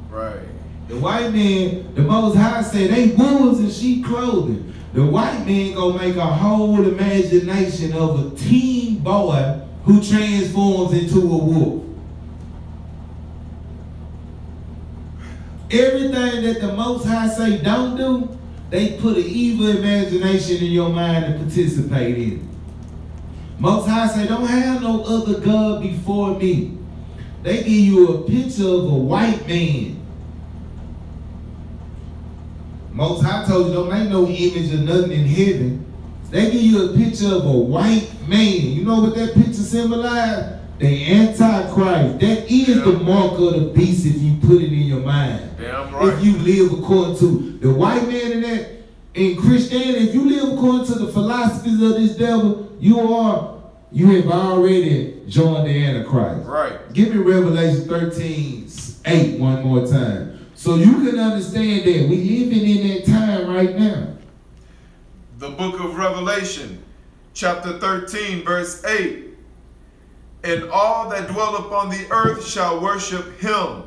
Right. The white man, the Most High say they wolves in sheep clothing. The white man gonna make a whole imagination of a teen boy who transforms into a wolf. Everything that the Most High say don't do, they put an evil imagination in your mind to participate in. Most High say don't have no other God before me. They give you a picture of a white man. Most High told you don't make no image of nothing in heaven. They give you a picture of a white man. You know what that picture symbolizes? The Antichrist. That is the mark of the beast if you put it in your mind. Damn right. If you live according to the white man in that, in Christianity, if you live according to the philosophies of this devil, you you have already joined the Antichrist. Right. Give me Revelation 13:8 one more time. So you can understand that we living in that time right now. The book of Revelation, chapter 13, verse 8. And all that dwell upon the earth shall worship him,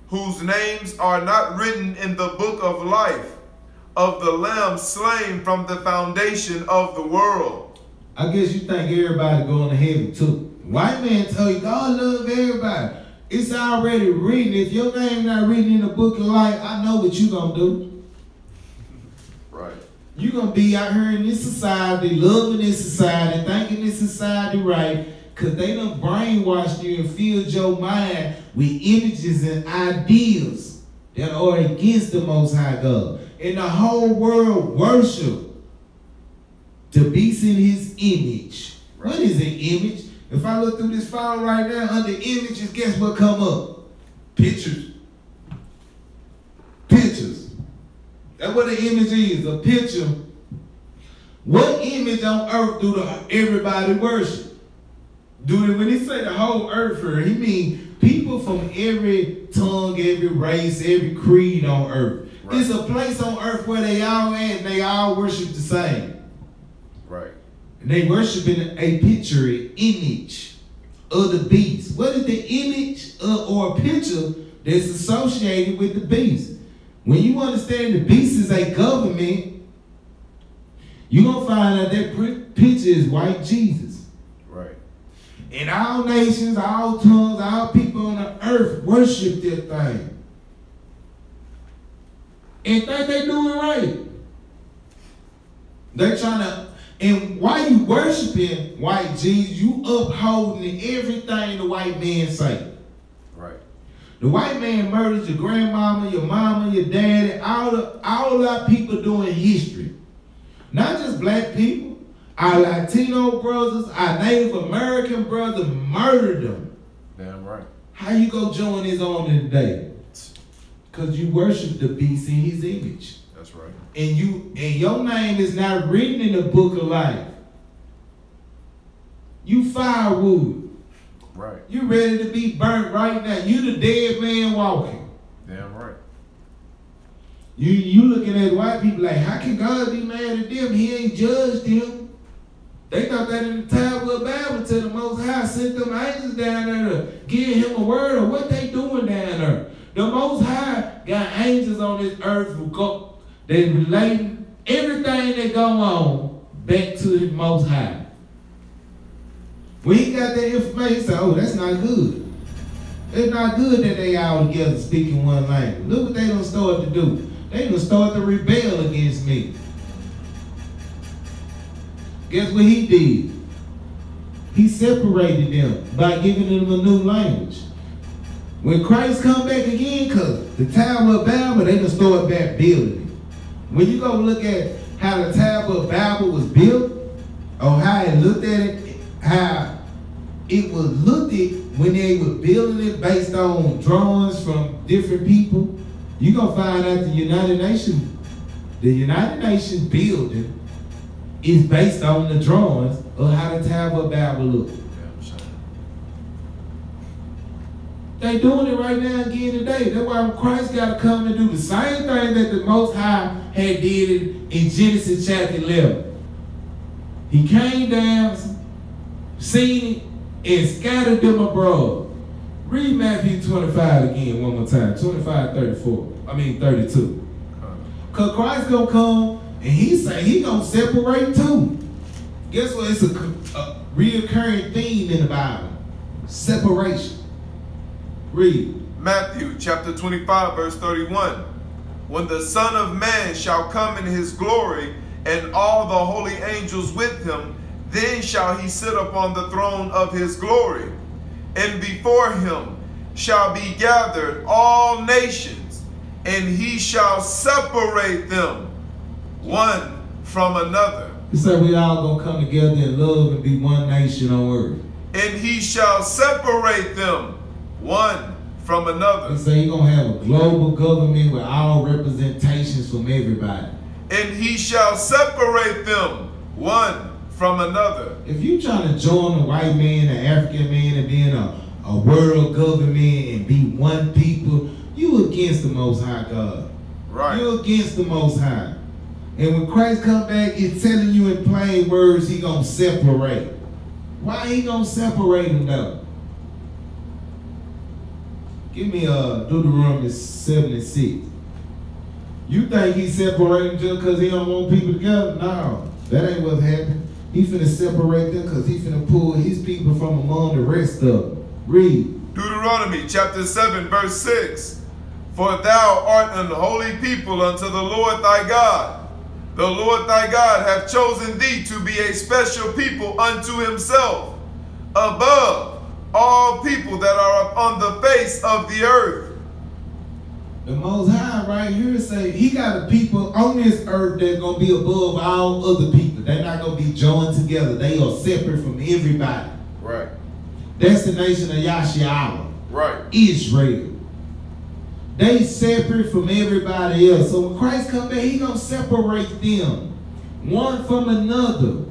whose names are not written in the book of life, of the Lamb slain from the foundation of the world. I guess you think everybody going to heaven too. White man tell you, God love everybody. It's already written. If your name not written in the book of life, I know what you going to do. Right. You going to be out here in this society, loving this society, thinking this society right, because they done brainwashed you and filled your mind with images and ideas that are against the Most High God. And the whole world worship the beast in his image. Right. What is an image? If I look through this file right now, under images, guess what come up? Pictures. Pictures. That's what an image is, a picture. What image on earth do everybody worship? When he say the whole earth here, he mean people from every tongue, every race, every creed on earth. Right. It's a place on earth where they all at and they all worship the same. Right. And they worshiping a picture, an image of the beast. What is the image or a picture that's associated with the beast? When you understand the beast is a government, you're going to find out that picture is white Jesus. Right. And all nations, all tongues, all people on the earth worship that thing. And think they doing right. They're trying to, and while you worshiping white Jesus, you upholding everything the white man say. Right. The white man murders your grandmama, your mama, your daddy, all our people doing history. Not just black people, our Latino brothers, our Native American brothers murdered them. Damn right. How you go join his own today? Because you worship the beast in his image. That's right. And your name is not written in the book of life. You firewood. Right. You ready to be burnt right now. You the dead man walking. Damn right. You looking at white people like, how can God be mad at them? He ain't judged them. They thought that in the time of Babel till the Most High sent them angels down there to give him a word of what they doing down there. The Most High got angels on this earth who go, they relating everything that go on back to the Most High. When he got that information, he said, oh, that's not good. It's not good that they all together speaking one language. Look what they done start to do. They done start to rebel against me. Guess what he did? He separated them by giving them a new language. When Christ come back again, because the Tower of Babel, they done start back building it. When you go look at how the Tower of Babel was built, or how it looked at it, how it was looked at when they were building it based on drawings from different people, you're going to find out the United Nations building is based on the drawings of how the Tower of Babel looked. They doing it right now again today. That's why Christ got to come and do the same thing that the Most High had did in Genesis chapter 11. He came down, seen it, and scattered them abroad. Read Matthew 25 again one more time. 32. Because Christ going to come and he say he going to separate too. Guess what? It's a reoccurring theme in the Bible. Separation. Read. Matthew chapter 25 verse 31. When the Son of Man shall come in his glory, and all the holy angels with him, then shall he sit upon the throne of his glory. And before him shall be gathered all nations, and he shall separate them one from another. He said we all gonna come together in love and be one nation on earth. And he shall separate them one from another. He said he's gonna have a global government with all representations from everybody. And he shall separate them one from another. If you trying to join the white man, the African man, and being a world government and be one people, you against the Most High God. Right. You're against the Most High. And when Christ come back, it's telling you in plain words he gonna separate. Why he gonna separate them though? Give me Deuteronomy 7:6. You think he separating just because he don't want people together? No, that ain't what's happening. He finna separate them because he finna pull his people from among the rest of them. Read. Deuteronomy chapter 7 verse 6. For thou art an holy people unto the Lord thy God. The Lord thy God hath chosen thee to be a special people unto himself, above all people that are upon the face of the earth. The Most High right here say he got a people on this earth that's going to be above all other people. They're not going to be joined together. They are separate from everybody. Right. That's the nation of Yahshua. Right. Israel. They separate from everybody else. So when Christ come back, he going to separate them. One from another.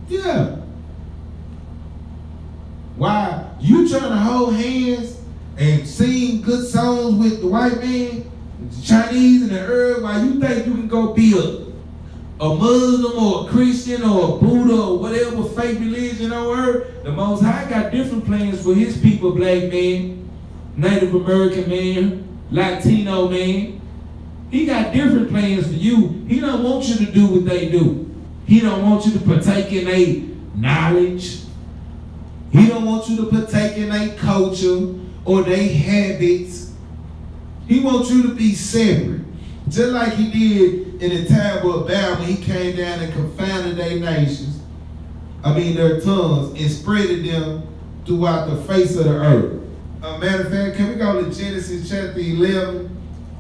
Yeah. Why? You trying to hold hands and sing good songs with the white man, the Chinese and the Arab, while you think you can go be a Muslim or a Christian or a Buddha or whatever fake religion on earth, the Most High got different plans for his people, black man, Native American man, Latino man. He got different plans for you. He don't want you to do what they do. He don't want you to partake in their knowledge. He don't want you to partake in their culture or their habits. He wants you to be separate. Just like he did in the time of Babel when he came down and confounded their nations, their tongues, and spreaded them throughout the face of the earth. Matter of fact, can we go to Genesis chapter 11,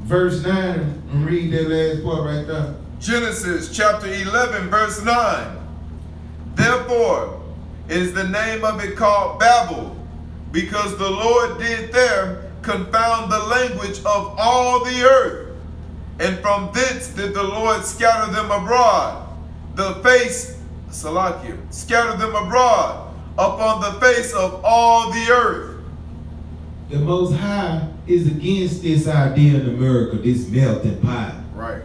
verse 9 and read that last part right there? Genesis chapter 11 verse 9. Therefore is the name of it called Babel, because the Lord did there confound the language of all the earth. And from thence did the Lord scatter them abroad, scatter them abroad upon the face of all the earth. The Most High is against this idea in America, this melting pot. Right.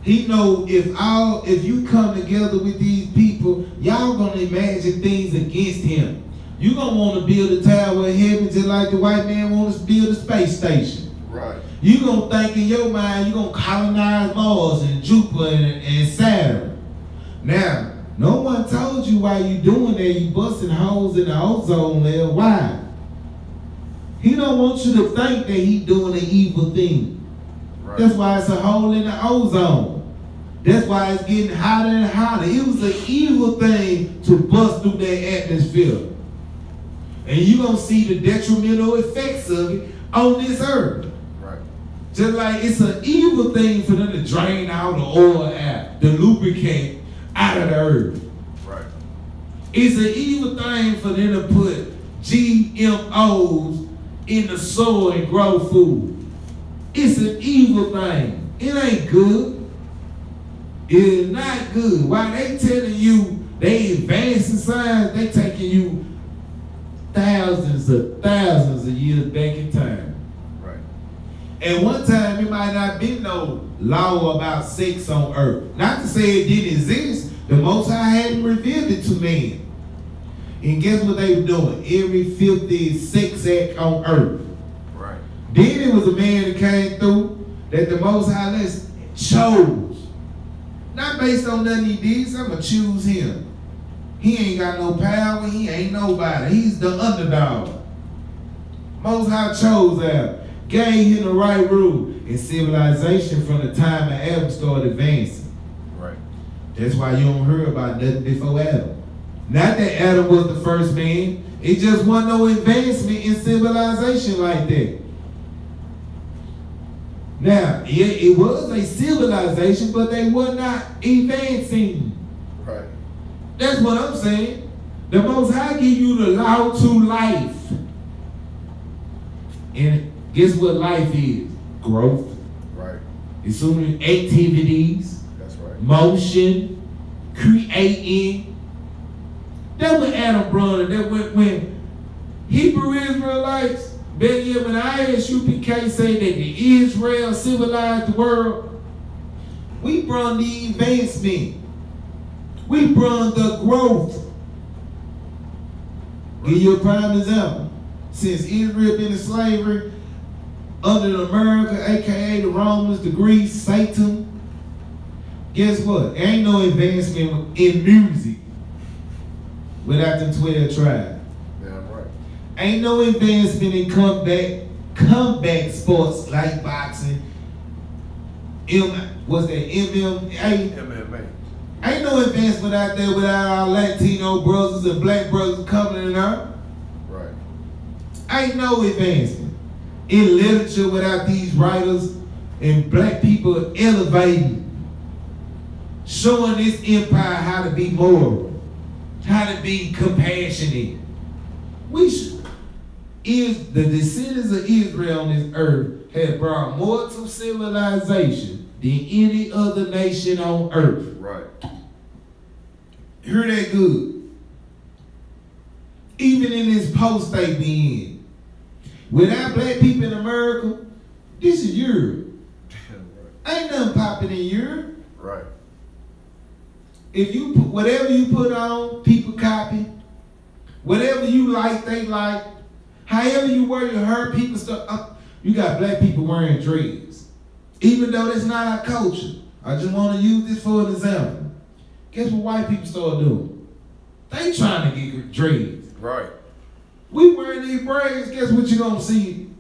He know if you come together with these people, y'all gonna imagine things against him. You gonna want to build a tower of heaven just like the white man wants to build a space station. Right. You gonna think in your mind you gonna colonize Mars and Jupiter and Saturn. Now, no one told you why you doing that. You busting holes in the ozone layer. Why? He don't want you to think that he doing an evil thing. Right. That's why it's a hole in the ozone. That's why it's getting hotter and hotter. It was an evil thing to bust through that atmosphere. And you're going to see the detrimental effects of it on this earth. Right. Just like it's an evil thing for them to drain out the oil out, the lubricant out of the earth. Right. It's an evil thing for them to put GMOs in the soil and grow food. It's an evil thing. It ain't good. It is not good. Why they telling you they advancing science, they taking you thousands of years back in time. Right. And one time it might not be no law about sex on earth. Not to say it didn't exist. The Most High hadn't revealed it to man. And guess what they were doing? Every filthy sex act on earth. Right. Then it was a man that came through that the Most High chose. Not based on nothing he did, so I'm going to choose him. He ain't got no power, he ain't nobody. He's the underdog. Most High chose Adam, gave him the right rule, and civilization from the time that Adam started advancing. Right. That's why you don't hear about nothing before Adam. Not that Adam was the first man, it just wasn't no advancement in civilization like that. Now, it was a civilization, but they were not advancing. Right. That's what I'm saying. The Most High give you the law to life. And guess what life is? Growth. Right. Assuming activities. That's right. Motion. creating. That was Adam Brunner. That when Hebrew Israelites, better yet when I.S.U.P.K. say that the Israel civilized the world, we brought the advancement. We brought the growth. Give you a prime example. Since Israel been in slavery, under America, aka the Romans, the Greeks, Satan, guess what? There ain't no advancement in music without the 12 tribes. Yeah, right. Ain't no advancement in comeback sports like boxing. What's that? MMA? MMA. Ain't no advancement out there without our Latino brothers and black brothers coming in there. Right. Ain't no advancement in literature without these writers and black people elevating, showing this empire how to be moral, how to be compassionate. We should. The descendants of Israel on this earth have brought more to civilization than any other nation on earth. Right. Hear that good. Even in this post they be in. Without black people in America, this is Europe. Right. Ain't nothing popping in Europe. Right. If you put whatever you put on, people copy. Whatever you like, they like. However you wear your hair, people start. You got black people wearing dreads. Even though that's not our culture. I just want to use this for an example. Guess what white people start doing? They trying to get dreads. Right. We wearing these braids, guess what you gonna see?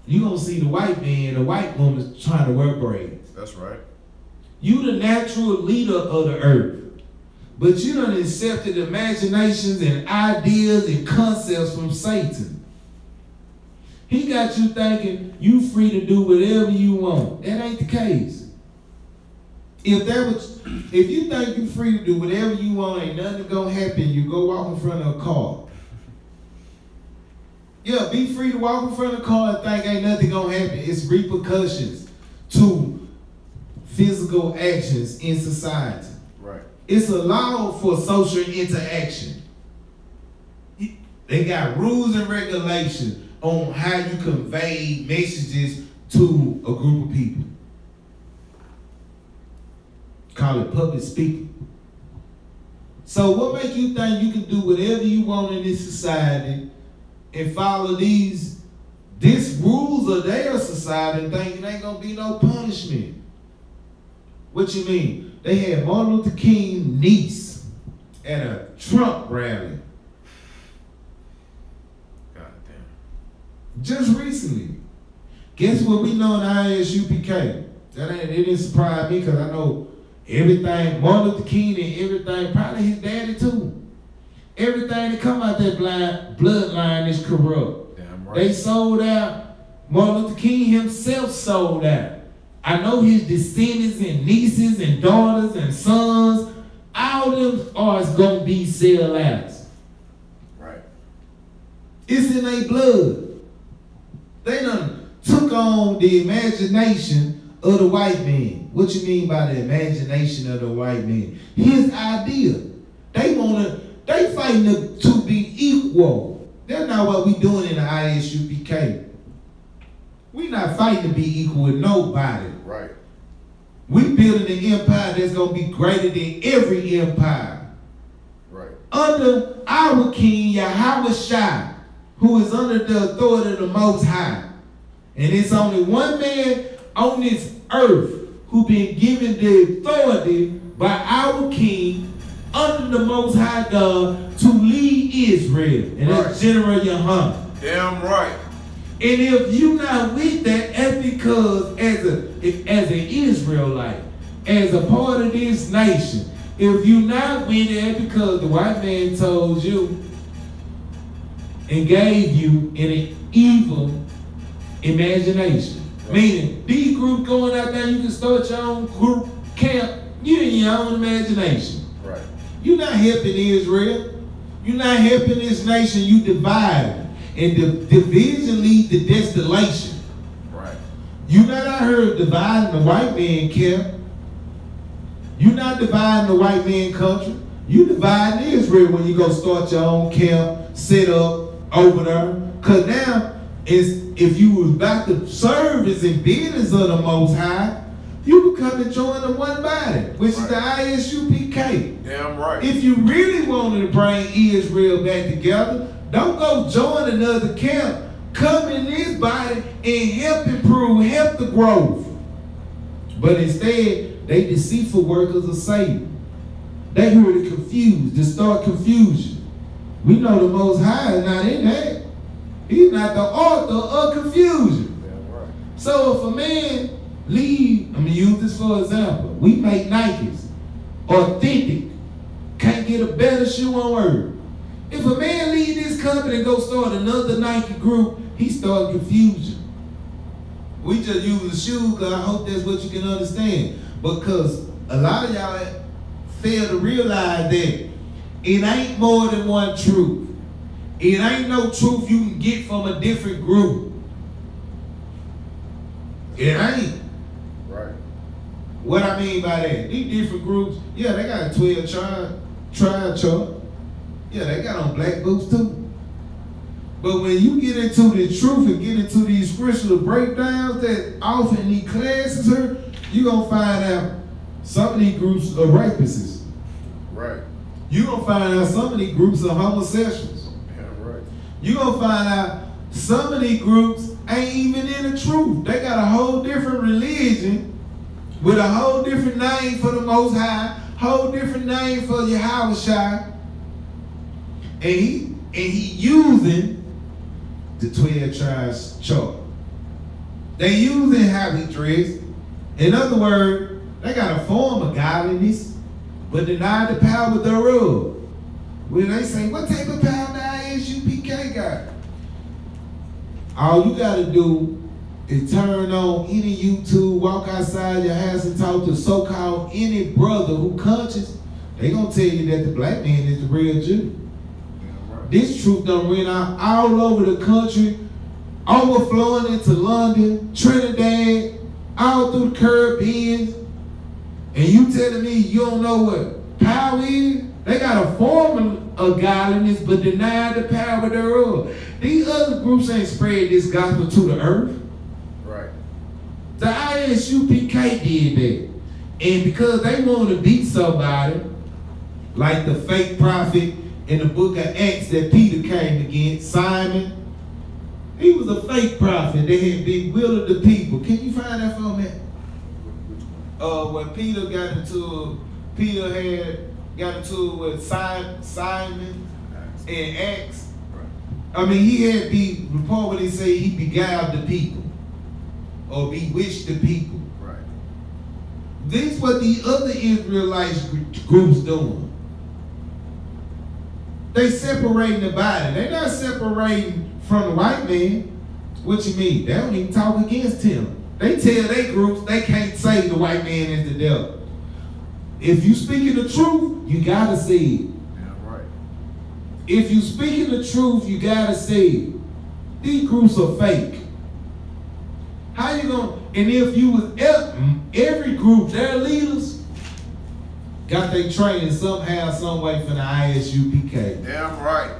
You gonna see the white man, the white woman trying to wear braids. That's right. You the natural leader of the earth. But you done accepted imaginations and ideas and concepts from Satan. He got you thinking you free to do whatever you want. That ain't the case. If you think you free to do whatever you want, ain't nothing gonna happen, you go walk in front of a car. Yeah, be free to walk in front of a car and think ain't nothing gonna happen. It's repercussions to physical actions in society. Right. It's allowed for social interaction. They got rules and regulations on how you convey messages to a group of people. Call it public speaking. So what make you think you can do whatever you want in this society and follow these rules of their society and thinking ain't gonna be no punishment? What you mean? They had Martin Luther King's niece at a Trump rally. God damn. Just recently. Guess what we know in I.S.U.P.K? It didn't surprise me because I know everything, Martin Luther King and everything, probably his daddy too. Everything that come out that bloodline is corrupt. Damn right. They sold out. Martin Luther King himself sold out. I know his descendants and nieces and daughters and sons, all them are gonna be sellouts. Right. It's in their blood. They done took on the imagination of the white man. What you mean by the imagination of the white man? His idea. They fighting to be equal. That's not what we doing in the I.S.U.P.K. We not fighting to be equal with nobody. Right. We building an empire that's gonna be greater than every empire. Right. Under our King Yahweh, who is under the authority of the Most High. And it's only one man on this earth who been given the authority by our King under the Most High God to lead Israel. And that's GEN.YAHANNA. Damn right. And if you not with that, that's because as an Israelite, as a part of this nation, if you not with that because the white man told you and gave you an evil imagination. Right. Meaning, these groups going out there, you can start your own group camp, you in your own imagination. Right. You're not helping Israel. You're not helping this nation, you divide. And the division leads to desolation. Right. You not out here dividing the white man camp. You're not dividing the white man country. You dividing Israel when you go start your own camp, set up over there. Because now, if you was about to serve as in business of the Most High, you can come and join the one body, which is the I.S.U.P.K. Damn right. If you really wanted to bring Israel back together, don't go join another camp. Come in this body and help improve, help the growth. But instead, they deceitful workers of Satan. They here to confuse, to start confusion. We know the Most High is not in that. He's not the author of confusion. Damn right. So if a man leave, I'm gonna use this for example. We make Nikes, authentic, can't get a better shoe on earth. If a man leave this company and go start another Nike group, he start confusion. We just use the shoe because I hope that's what you can understand. Because a lot of y'all fail to realize that it ain't more than one truth. It ain't no truth you can get from a different group. It ain't. Right. What I mean by that, these different groups, yeah, they got a 12 tribe chart. Yeah, they got on black boots too. But when you get into the truth and get into these scriptural breakdowns that often in these classes here, you're going to find out some of these groups are rapists. Right. You're going to find out some of these groups are homosexuals. Yeah, right. You're going to find out some of these groups ain't even in the truth. They got a whole different religion with a whole different name for the Most High, whole different name for Yahawashi. And he using the 12 tribes chart. They using how he dressed. In other words, they got a form of godliness, but deny the power thereof. When they say, what type of power the I.S.U.P.K. got? All you got to do is turn on any YouTube, walk outside your house and talk to so-called any brother who conscious. They gonna tell you that the black man is the real Jew. This truth done ran out all over the country, overflowing into London, Trinidad, all through the Caribbean. And you telling me you don't know what power is? They got a form of godliness, but deny the power thereof. These other groups ain't spread this gospel to the earth. Right. The I.S.U.P.K. did that. And because they want to beat somebody, like the fake prophet in the book of Acts that Peter came against, Simon, he was a fake prophet that had bewildered the people. Can you find that for me? When Peter had got into with Simon in Acts. I mean, he had report when they say he beguiled the people or bewitched the people. Right. This is what the other Israelite groups doing. They separating the body. They're not separating from the white man. What you mean? They don't even talk against him. They tell their groups they can't say the white man is the devil. If you speaking the truth, you gotta say it. Yeah, right. If you speaking the truth, you gotta say it. These groups are fake. How you gonna? And if you was every group, their leaders got their training somehow, some way from the I.S.U.P.K. Damn right.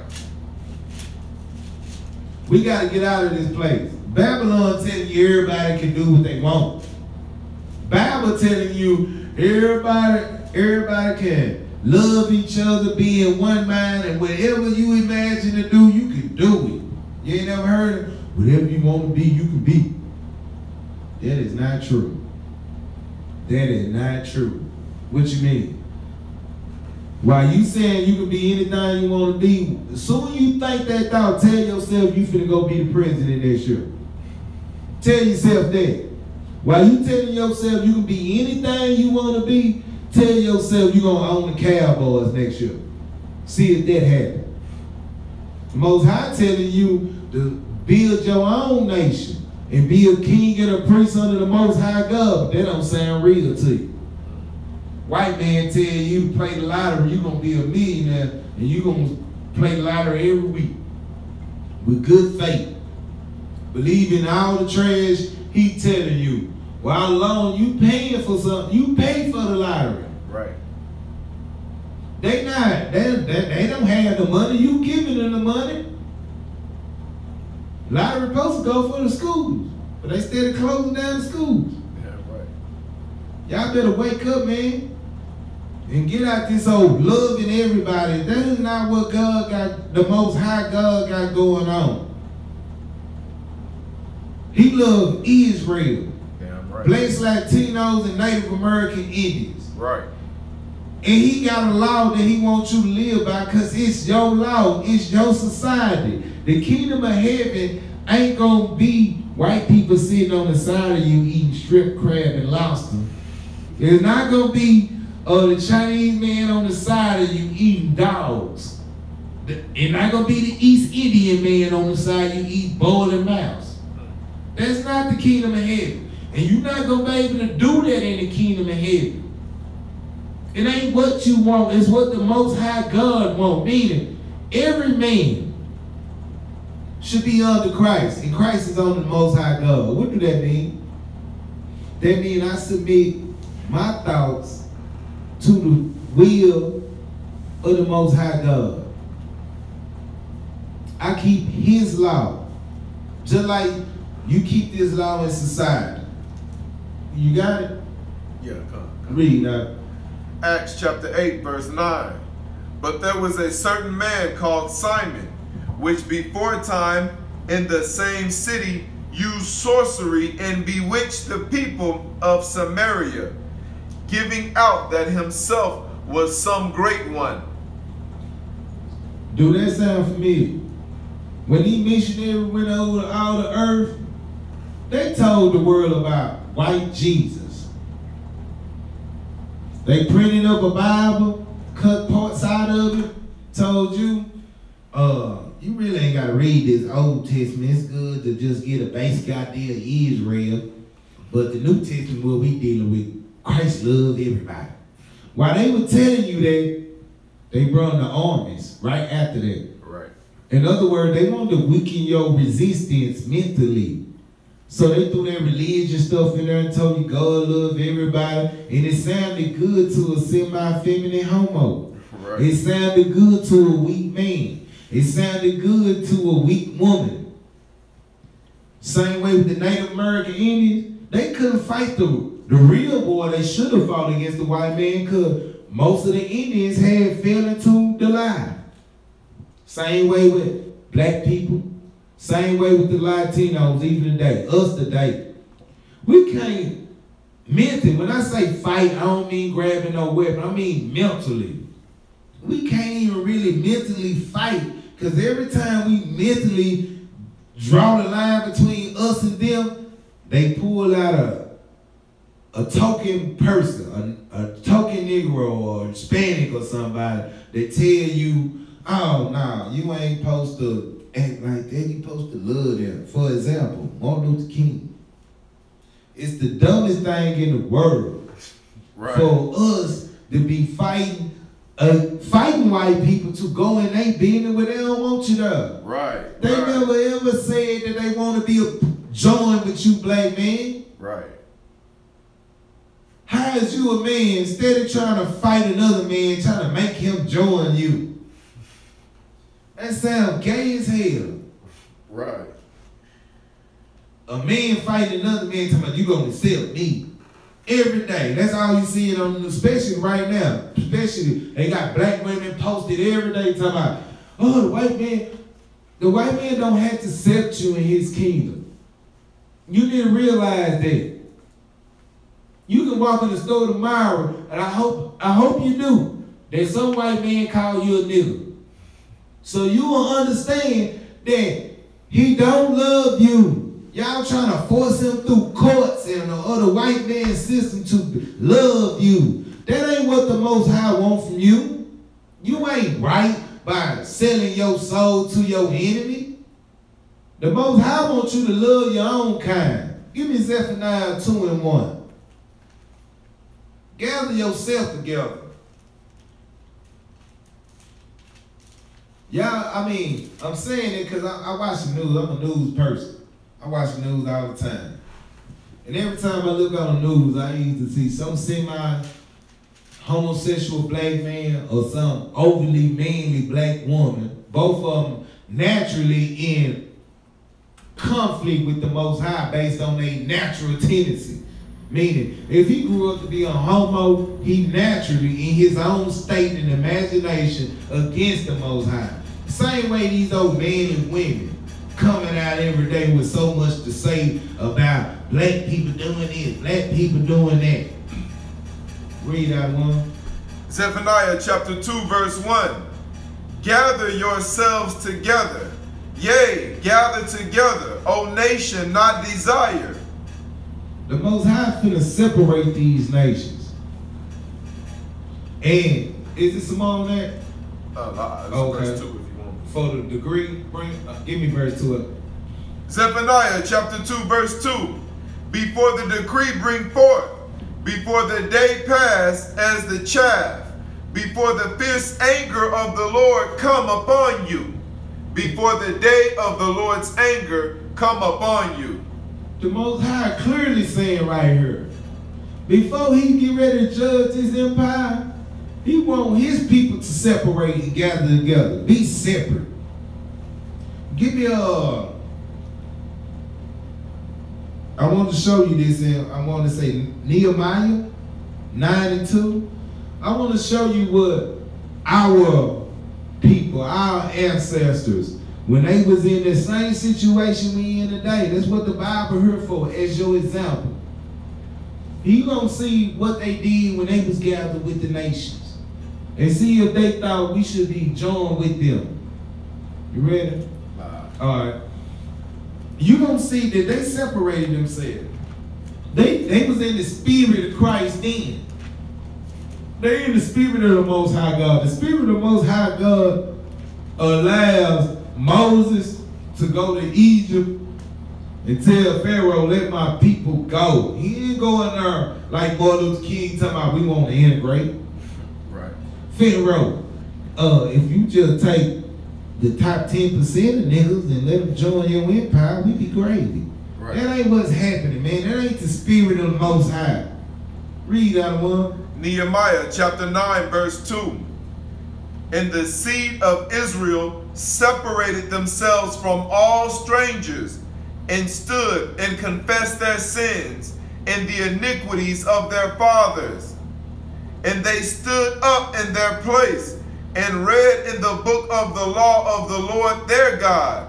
We got to get out of this place. Babylon telling you everybody can do what they want. Bible telling you everybody can love each other, be in one mind, and whatever you imagine to do, you can do it. You ain't never heard of whatever you want to be, you can be. That is not true. That is not true. What you mean? While you saying you can be anything you want to be, as soon as you think that thought, tell yourself you finna go be the president next year. Tell yourself that. While you telling yourself you can be anything you want to be, tell yourself you're going to own the Cowboys next year. See if that happens. The Most High telling you to build your own nation and be a king and a priest under the Most High God. That don't sound real to you. White man tell you to play the lottery, you're going to be a millionaire, and you're going to play the lottery every week with good faith. Believe in all the trash he telling you. While alone you paying for something, you pay for the lottery. Right. They don't have the money. You giving them the money. A lot of reports go for the schools, but they still closing down the schools. Yeah, right. Y'all better wake up, man, and get out this old loving everybody. That is not what God got, the Most High God got going on. He loved Israel. Damn right. Blacks, Latinos, and Native American Indians. Right. And he got a law that he wants you to live by because it's your law, it's your society. The kingdom of heaven ain't gonna be white people sitting on the side of you eating strip crab and lobster. It's not gonna be the Chinese man on the side of you eating dogs. It's not gonna be the East Indian man on the side of you eating boiling mouse. That's not the kingdom of heaven. And you're not gonna be able to do that in the kingdom of heaven. It ain't what you want, it's what the Most High God wants. Meaning, every man should be under Christ, and Christ is under the Most High God. What do that mean? That means I submit my thoughts to the will of the Most High God. I keep His law, just like you keep this law in society. You got it? Yeah, come. Read now. Acts chapter 8, verse 9. But there was a certain man called Simon, which before time in the same city used sorcery and bewitched the people of Samaria, giving out that himself was some great one. Do that sound familiar? When these missionaries went over all the earth, they told the world about white Jesus. They printed up a Bible, cut parts out of it, told you, you really ain't got to read this Old Testament. It's good to just get a basic idea of Israel. But the New Testament, what we dealing with, Christ loved everybody. While they were telling you that, they brought the armies right after that. Right. In other words, they wanted to weaken your resistance mentally. So they threw that religious stuff in there and told you God love everybody. And it sounded good to a semi-feminine homo. Right. It sounded good to a weak man. It sounded good to a weak woman. Same way with the Native American Indians. They couldn't fight the real war. They should have fought against the white man because most of the Indians had fell into the lie. Same way with black people. Same way with the Latinos, even today, us today. We can't mentally, when I say fight, I don't mean grabbing no weapon, I mean mentally. We can't even really mentally fight because every time we mentally draw the line between us and them, they pull out a token person, a token Negro or Hispanic or somebody that tell you, oh, no, you ain't supposed to act like that, you supposed to love them. For example, Martin Luther King. It's the dumbest thing in the world for us to be fighting white people to go in their business where they don't want you there. Right. They never ever said that they want to be joined with you, black man. Right. How is you a man instead of trying to fight another man, trying to make him join you? That sounds gay as hell. Right. A man fighting another man talking about you gonna accept me every day. That's all you see it on, especially right now. Especially they got black women posted every day talking about, oh, the white man don't have to accept you in his kingdom. You didn't realize that. You can walk in the store tomorrow, and I hope you knew that some white man called you a nigger. So you will understand that he don't love you. Y'all trying to force him through courts and the other white man system to love you. That ain't what the Most High want from you. You ain't right by selling your soul to your enemy. The Most High wants you to love your own kind. Give me Zephaniah 2:1. Gather yourself together. Y'all, I mean, I'm saying it because I watch the news. I'm a news person. I watch the news all the time. And every time I look on the news, I usually see some semi-homo homosexual black man or some overly manly black woman, both of them naturally in conflict with the Most High based on their natural tendency. Meaning, if he grew up to be a homo, he naturally, in his own state and imagination, against the Most High. Same way these old men and women coming out every day with so much to say about black people doing this, black people doing that. Read that one. Zephaniah chapter 2 verse 1. Gather yourselves together, yea, gather together, O nation not desired. The Most High finna separate these nations. And is it some on that? Okay. Verse 2 if you want. For the degree, give me verse 2. Zephaniah chapter 2 verse 2. Before the decree bring forth, before the day pass as the chaff, before the fierce anger of the Lord come upon you, before the day of the Lord's anger come upon you. The Most High clearly saying right here, before he get ready to judge his empire, he want his people to separate and gather together, be separate. Give me I want to show you this, and I want to say Nehemiah 9:2. I want to show you what our people, our ancestors, when they was in the same situation we in today, that's what the Bible here for, as your example. You gonna see what they did when they was gathered with the nations, and see if they thought we should be joined with them. You ready? All right. You gonna see that they separated themselves. They was in the spirit of Christ then. They in the spirit of the Most High God. The spirit of the Most High God allows Moses to go to Egypt and tell Pharaoh, let my people go. He ain't going there like Martin Luther King talking about we want to integrate. Right. Pharaoh, if you just take the top 10% of niggas and let them join your empire, we be gravy. Right. That ain't what's happening, man. That ain't the spirit of the Most High. Read that one. Nehemiah chapter 9 verse 2. And the seed of Israel separated themselves from all strangers and stood and confessed their sins and the iniquities of their fathers. And they stood up in their place and read in the book of the law of the Lord their God,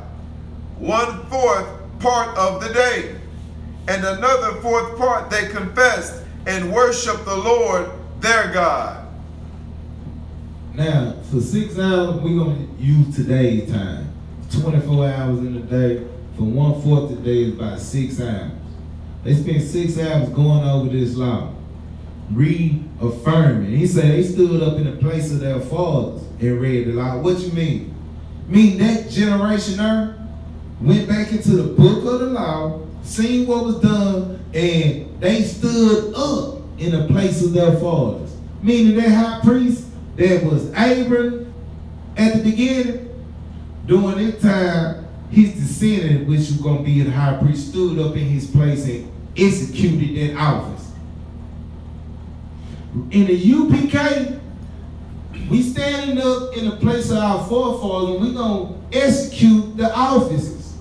1/4 part of the day. And another 4th part they confessed and worshiped the Lord their God. Now, for 6 hours, we're going to use today's time. 24 hours in a day. For 1/4 the day is about 6 hours. They spent 6 hours going over this law, reaffirming. He said they stood up in the place of their fathers and read the law. What you mean? Mean that generation there went back into the book of the law, seen what was done, and they stood up in the place of their fathers. Meaning that high priest that was Abram at the beginning, during this time, his descendant, which was going to be the high priest, stood up in his place and executed that office. In the UPK, we standing up in the place of our forefathers, and we going to execute the offices.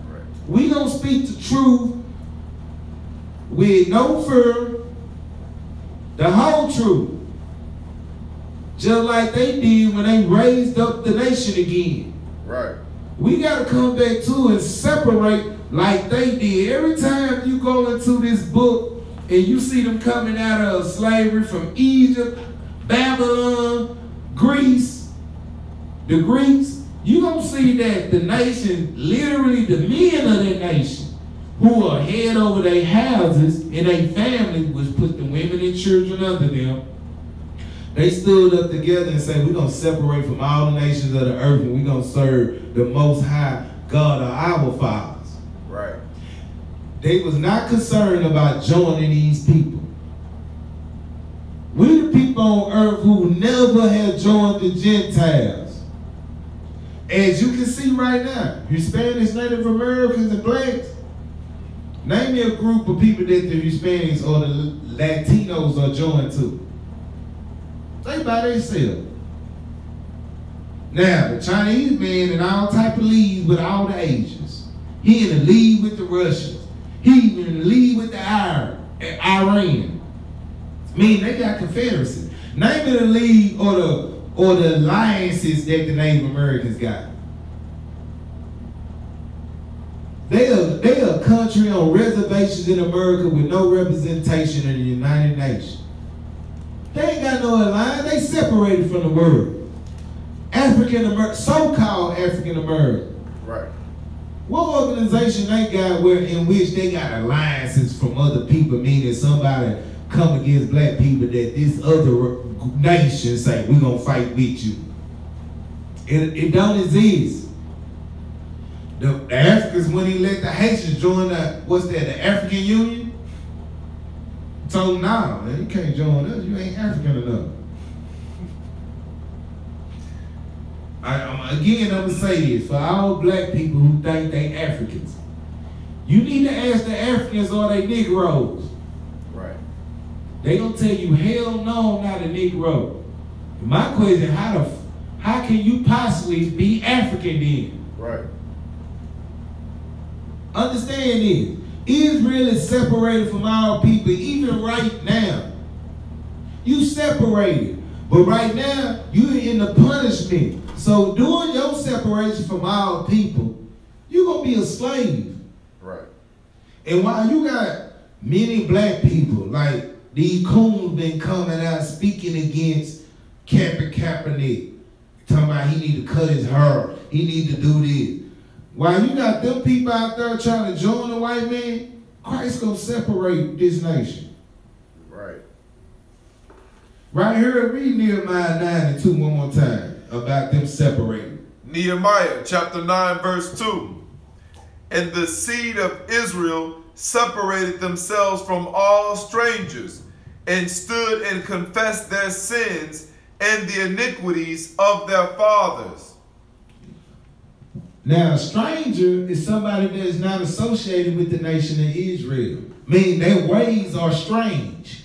Right. We going to speak the truth with no fear, the whole truth. Just like they did when they raised up the nation again. Right. We got to come back to and separate like they did. Every time you go into this book and you see them coming out of slavery from Egypt, Babylon, Greece, the Greeks, you don't see that the nation, literally the men of that nation, who are head over their houses and their family, which put the women and children under them, they stood up together and said, we're going to separate from all the nations of the earth and we're going to serve the Most High God of our fathers. Right. They was not concerned about joining these people. We the people on earth who never had joined the Gentiles. As you can see right now, Hispanics, Native Americans, and blacks. Name me a group of people that the Hispanics or the Latinos are joined to. They by themselves. Now, the Chinese man in all type of leagues with all the Asians. He in the league with the Russians. He even in the league with the Iran. I mean, they got confederacy. Name of the league or the alliances that the Native Americans got. They are a country on reservations in America with no representation in the United Nations. They ain't got no alliance. They separated from the world. African American, so-called African American. Right. What organization they got in which they got alliances from other people, meaning somebody come against black people that this other nation say, we're going to fight with you. It don't exist. The Africans, when he let the Haitians join the African Union, told him, nah, man, you can't join us, you ain't African enough. Again, I'm going to say this, for all black people who think they Africans, you need to ask the Africans, are they Negroes? Right. They going to tell you, hell no, I'm not a Negro. My question, how can you possibly be African then? Right. Understand this. Israel is separated from our people, even right now. You separated, but right now, you're in the punishment. So during your separation from our people, you're going to be a slave. Right. And while you got many black people, like these coons been coming out speaking against Kaepernick, talking about he need to cut his hair, he need to do this. While you got them people out there trying to join the white man, Christ gonna separate this nation. Right. Right here, read Nehemiah 9:2 one more time about them separating. Nehemiah chapter 9 verse 2. And the seed of Israel separated themselves from all strangers and stood and confessed their sins and the iniquities of their fathers. Now, a stranger is somebody that is not associated with the nation of Israel. Meaning their ways are strange.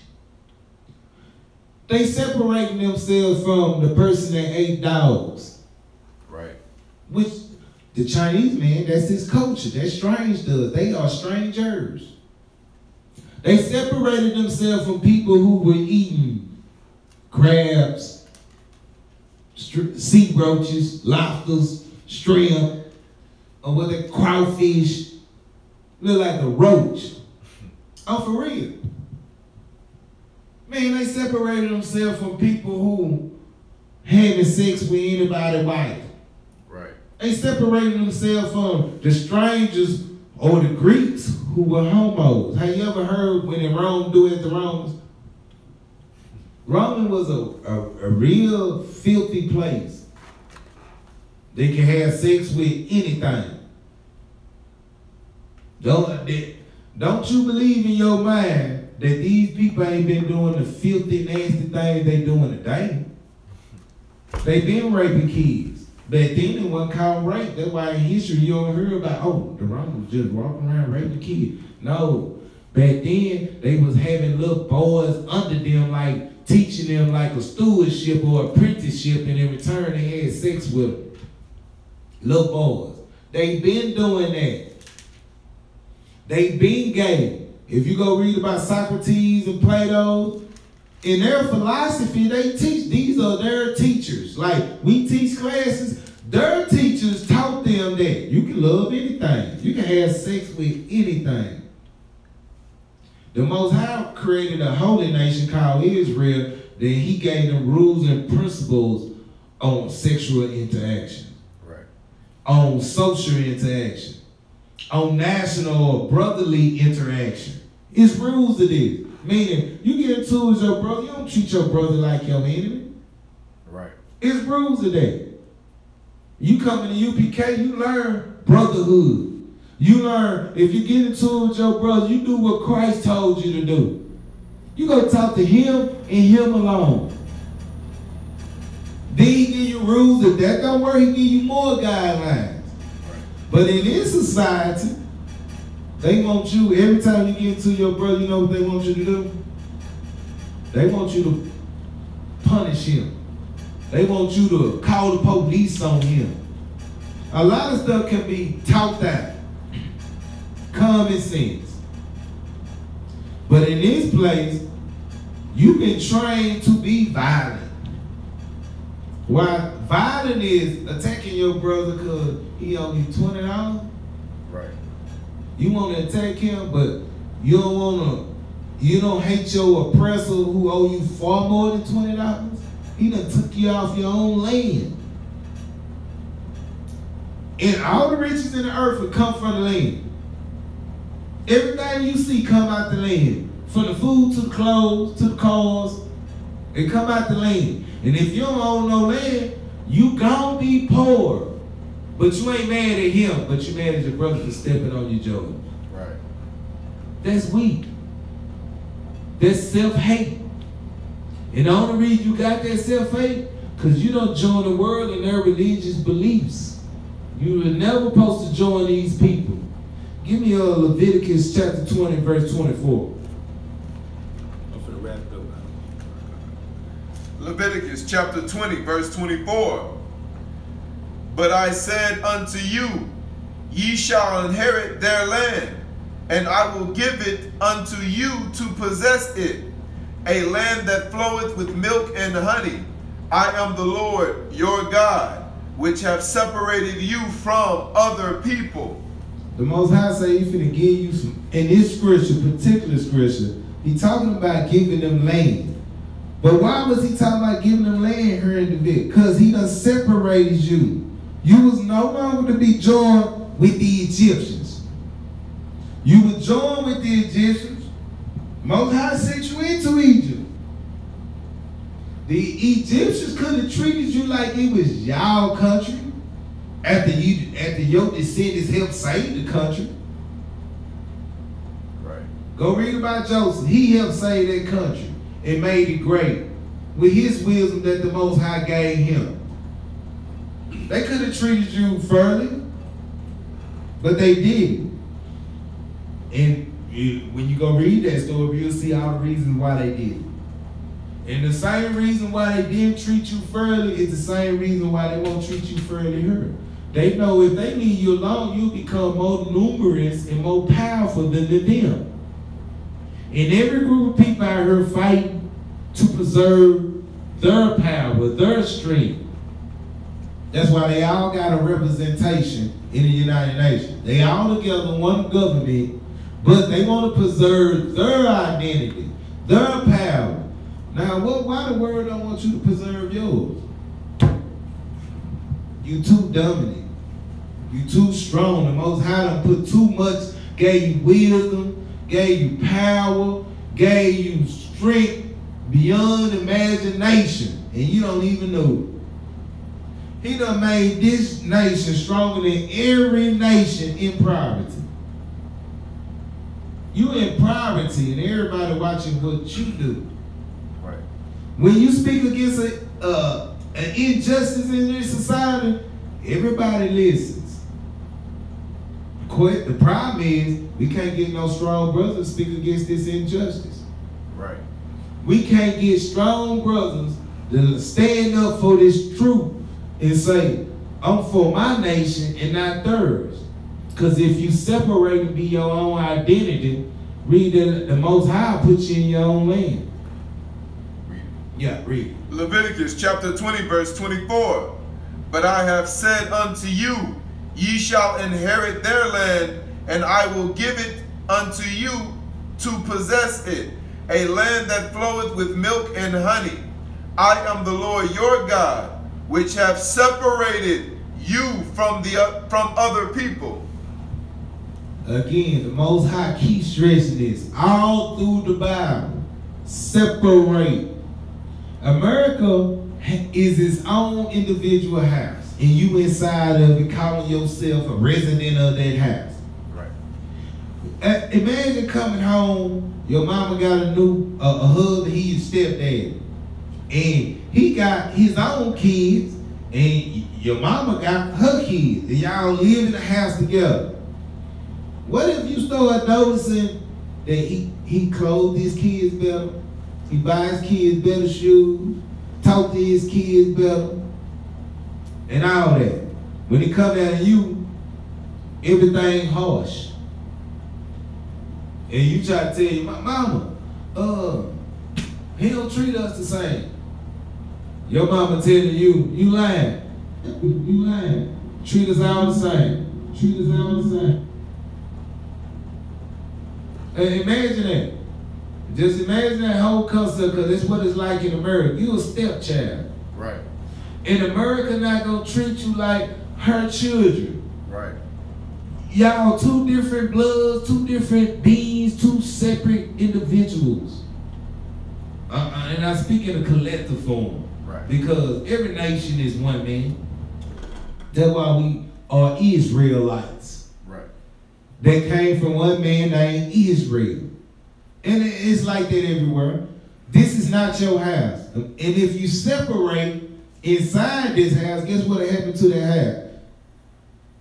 They separating themselves from the person that ate dogs. Right. Which the Chinese man, that's his culture. That's strange to us. They are strangers. They separated themselves from people who were eating crabs, sea roaches, lobsters, shrimp, or what they crawfish. Look like a roach. Oh, for real. Man, they separated themselves from people who having sex with anybody's wife. Right. They separated themselves from the strangers or the Greeks who were homos. Have you ever heard when in Rome do it the Romans? Rome was a real filthy place. They can have sex with anything. Don't you believe in your mind that these people ain't been doing the filthy, nasty things they doing today? They been raping kids. Back then it wasn't called rape. That's why in history you don't hear about, oh, the Romans just walking around raping kids. No. Back then they was having little boys under them, like teaching them like a stewardship or apprenticeship, and in return they had sex with them. Little boys. They been doing that. They been gay. If you go read about Socrates and Plato, in their philosophy, they teach, these are their teachers. Like, we teach classes, their teachers taught them that you can love anything. You can have sex with anything. The Most High created a holy nation called Israel, then he gave them rules and principles on sexual interaction, right, on social interaction, on national or brotherly interaction. It's rules to this. Meaning, you get into it with your brother, you don't treat your brother like your enemy. Right. It's rules to that. You come in the UPK, you learn brotherhood. You learn, if you get into it with your brother, you do what Christ told you to do. You go talk to him and him alone. Then he give you rules. If that don't work, he give you more guidelines. Right. But in this society, they want you, every time you get into your brother, you know what they want you to do? They want you to punish him. They want you to call the police on him. A lot of stuff can be taught out. Common sense. But in this place, you've been trained to be violent. Why violent is attacking your brother because he owe you $20. Right. You want to attack him, but you don't hate your oppressor who owe you far more than $20. He done took you off your own land. And all the riches in the earth will come from the land. Everything you see come out the land. From the food to the clothes to the cars, it come out the land. And if you don't own no land, you gon' be poor. But you ain't mad at him, but you mad at your brother for stepping on your joy. Right. That's weak. That's self-hate. And the only reason you got that self-hate, because you don't join the world in their religious beliefs. You were never supposed to join these people. Give me Leviticus chapter 20, verse 24. I'm finna wrap it up now. Leviticus chapter 20, verse 24. But I said unto you, ye shall inherit their land, and I will give it unto you to possess it, a land that floweth with milk and honey. I am the Lord your God, which have separated you from other people. The Most High say He's finna give you some, in this scripture, particular scripture, He talking about giving them land. But why was He talking about giving them land here in the bit? Because He done separated you. You was no longer to be joined with the Egyptians. You were joined with the Egyptians. Most High sent you into Egypt. The Egyptians could have treated you like it was y'all country after your descendants helped save the country. Right. Go read about Joseph. He helped save that country and made it great with his wisdom that the Most High gave him. They could have treated you fairly, but they didn't. And when you go read that story, you'll see all the reasons why they did it. And the same reason why they didn't treat you fairly is the same reason why they won't treat you fairly here. They know if they leave you alone, you'll become more numerous and more powerful than them. And every group of people out here fighting to preserve their power, their strength. That's why they all got a representation in the United Nations. They all together, one government, but they want to preserve their identity, their power. Now, why the world don't want you to preserve yours? You too dominant. You too strong. The Most High done put too much, gave you wisdom, gave you power, gave you strength beyond imagination, and you don't even know it. He done made this nation stronger than every nation in poverty. You in poverty and everybody watching what you do. Right. When you speak against an injustice in this society, everybody listens. The problem is we can't get no strong brothers to speak against this injustice. Right. We can't get strong brothers to stand up for this truth and say, I'm for my nation and not theirs. Because if you separate and be your own identity, read that the Most High put you in your own land. Read it. Yeah, read it. Leviticus chapter 20, verse 24. But I have said unto you, ye shall inherit their land, and I will give it unto you to possess it, a land that floweth with milk and honey. I am the Lord your God, which have separated you from other people. Again, the Most High keeps stressing this all through the Bible. Separate. America is its own individual house, and you inside of it calling yourself a resident of that house. Right. Imagine coming home, your mama got a husband, he's your stepdad, and he got his own kids, and your mama got her kids, and y'all live in the house together. What if you start noticing that he clothes his kids better, he buys kids better shoes, talk to his kids better, and all that. When it come down to you, everything harsh. And you try to tell your mama, he don't treat us the same. Your mama telling you, you lying. You lying. Treat us all the same. Treat us all the same. And imagine that. Just imagine that whole concept, because that's what it's like in America. You a stepchild. Right. And America not gonna treat you like her children. Right. Y'all two different bloods, two different beings, two separate individuals. And I speak in a collective form. Right. Because every nation is one man. That's why we are Israelites. Right. They came from one man named Israel. And it's like that everywhere. This is not your house. And if you separate inside this house, guess what happened to that house?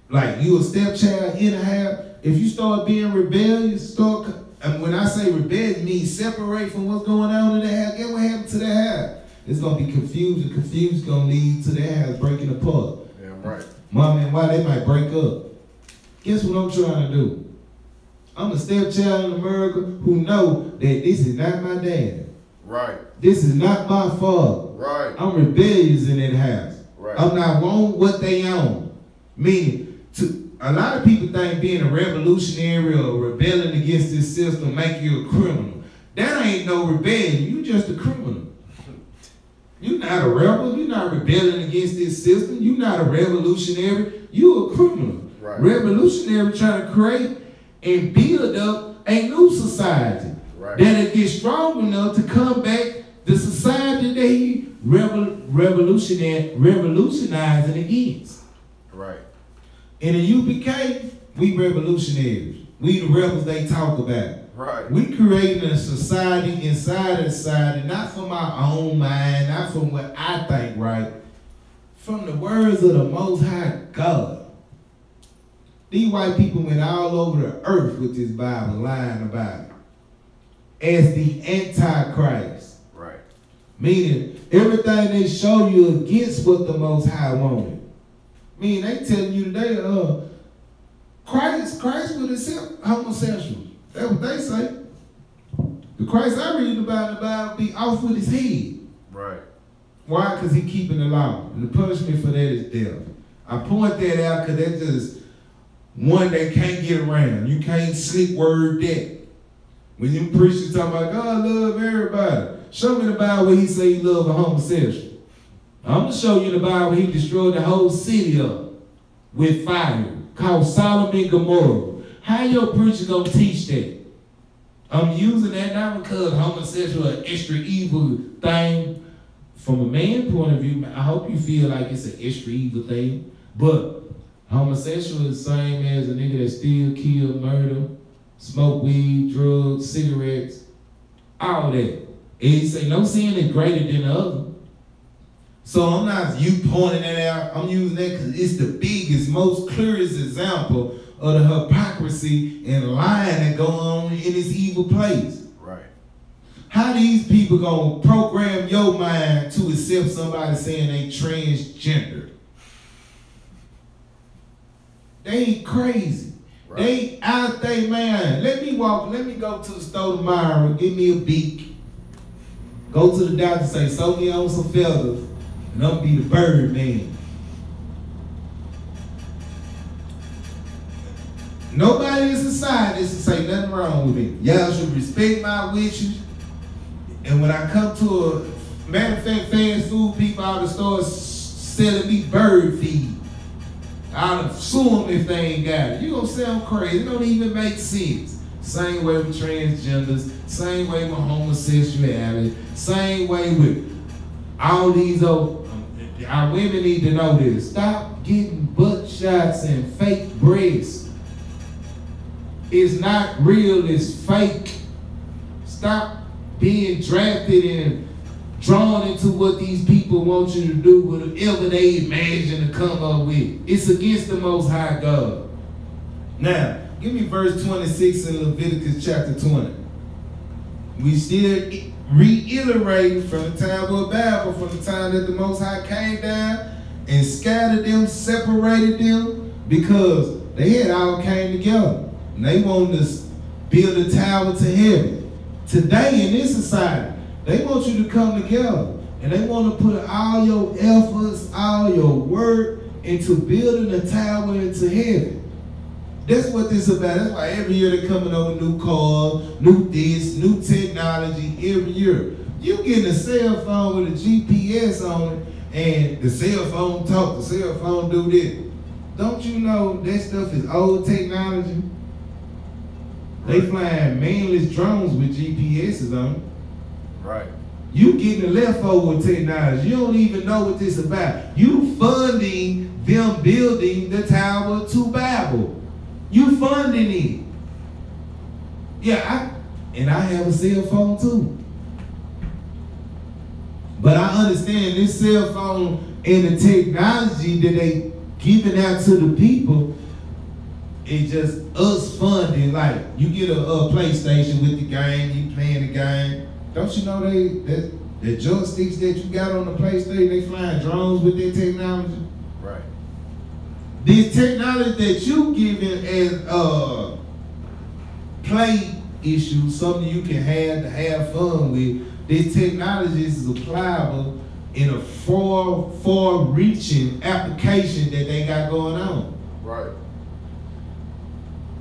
Like you a stepchild in a house, if you start being rebellious, and when I say rebellious, means separate from what's going on in that house, guess what happened to that house? It's gonna be confused, and confused is gonna lead to that house breaking apart. Yeah, right. Mom and why they might break up. Guess what I'm trying to do? I'm a stepchild in America who know that this is not my dad. Right. This is not my father. Right. I'm rebellious in that house. Right. I'm not want what they own. Meaning, a lot of people think being a revolutionary or rebelling against this system make you a criminal. That ain't no rebellion. You just a criminal. You're not a rebel. You're not rebelling against this system. You're not a revolutionary. You're a criminal. Right. Revolutionary trying to create and build up a new society. Right. That'll get strong enough to combat the society that he revolutionizing against. Right. In the UPK, we revolutionaries. We the rebels they talk about. Right. We creating a society inside of society, not from our own mind, not from what I think right, from the words of the Most High God. These white people went all over the earth with this Bible, lying about it, as the Antichrist. Right. Meaning, everything they show you against what the Most High wanted. Meaning, they telling you today, Christ would accept homosexuals. That's what they say. The Christ I read about in the Bible be off with his head. Right. Why? Because he keeping the law. And the punishment for that is death. I point that out because that's just one they can't get around. You can't slick word that. When you preachers talking about God love everybody, show me the Bible where he say he love a homosexual. I'm going to show you the Bible where he destroyed the whole city up with fire, called Sodom and Gomorrah. How your preacher going to teach that? I'm using that not because homosexual is an extra evil thing. From a man's point of view, I hope you feel like it's an extra evil thing. But homosexual is the same as a nigga that steal, kill, murder, smoke weed, drugs, cigarettes, all that. And he say no sin is greater than the other. So I'm not you pointing that out. I'm using that because it's the biggest, most clearest example of the hypocrisy and lying that go on in this evil place. Right. How these people gonna program your mind to accept somebody saying they transgender? They crazy. Right. They out they mind. Let me go to the store tomorrow and get me a beak. Go to the doctor and say, sew me on some feathers, and I'm gonna be the bird man. Nobody in society is to say nothing wrong with me. Y'all should respect my wishes. And when I come to a, matter of fact, fast food people out of the store selling me bird feed, I'll sue them if they ain't got it. You gonna sound crazy. It don't even make sense. Same way with transgenders, same way with homosexuality, same way with all these old, our women need to know this. Stop getting butt shots and fake breasts. It's not real, it's fake. Stop being drafted and drawn into what these people want you to do, whatever they imagine to come up with. It's against the Most High God. Now, give me verse 26 in Leviticus chapter 20. We still reiterating from the time of Babel, from the time that the Most High came down and scattered them, separated them, because they had all came together. And they wanted to build a tower to heaven. Today in this society, they want you to come together. And they want to put all your efforts, all your work into building a tower into heaven. That's what this is about. That's why every year they're coming up with new cars, new this, new technology every year. You getting a cell phone with a GPS on it, and the cell phone talk, the cell phone do this. Don't you know that stuff is old technology? They flying manless drones with GPSs on it. Right. You getting the leftover technology. You don't even know what this is about. You funding them building the tower to Babel. You funding it. Yeah, I have a cell phone too. But I understand this cell phone and the technology that they giving out to the people, it's just us funding. Like, you get a PlayStation with the game, you playing the game. Don't you know the joysticks that you got on the PlayStation, they flying drones with their technology? Right. This technology that you giving as play issues, something you can have to have fun with, this technology is applicable in a far-reaching application that they got going on. Right.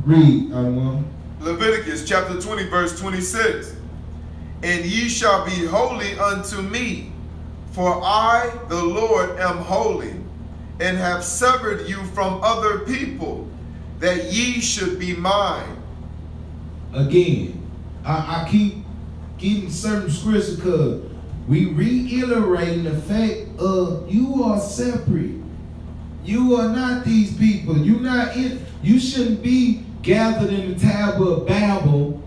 Read, Adawan. Leviticus chapter 20, verse 26. And ye shall be holy unto me, for I, the Lord, am holy, and have severed you from other people, that ye should be mine. Again, I keep getting certain scriptures because we reiterating the fact of you are separate. You are not these people. You shouldn't be gathered in the Tower of Babel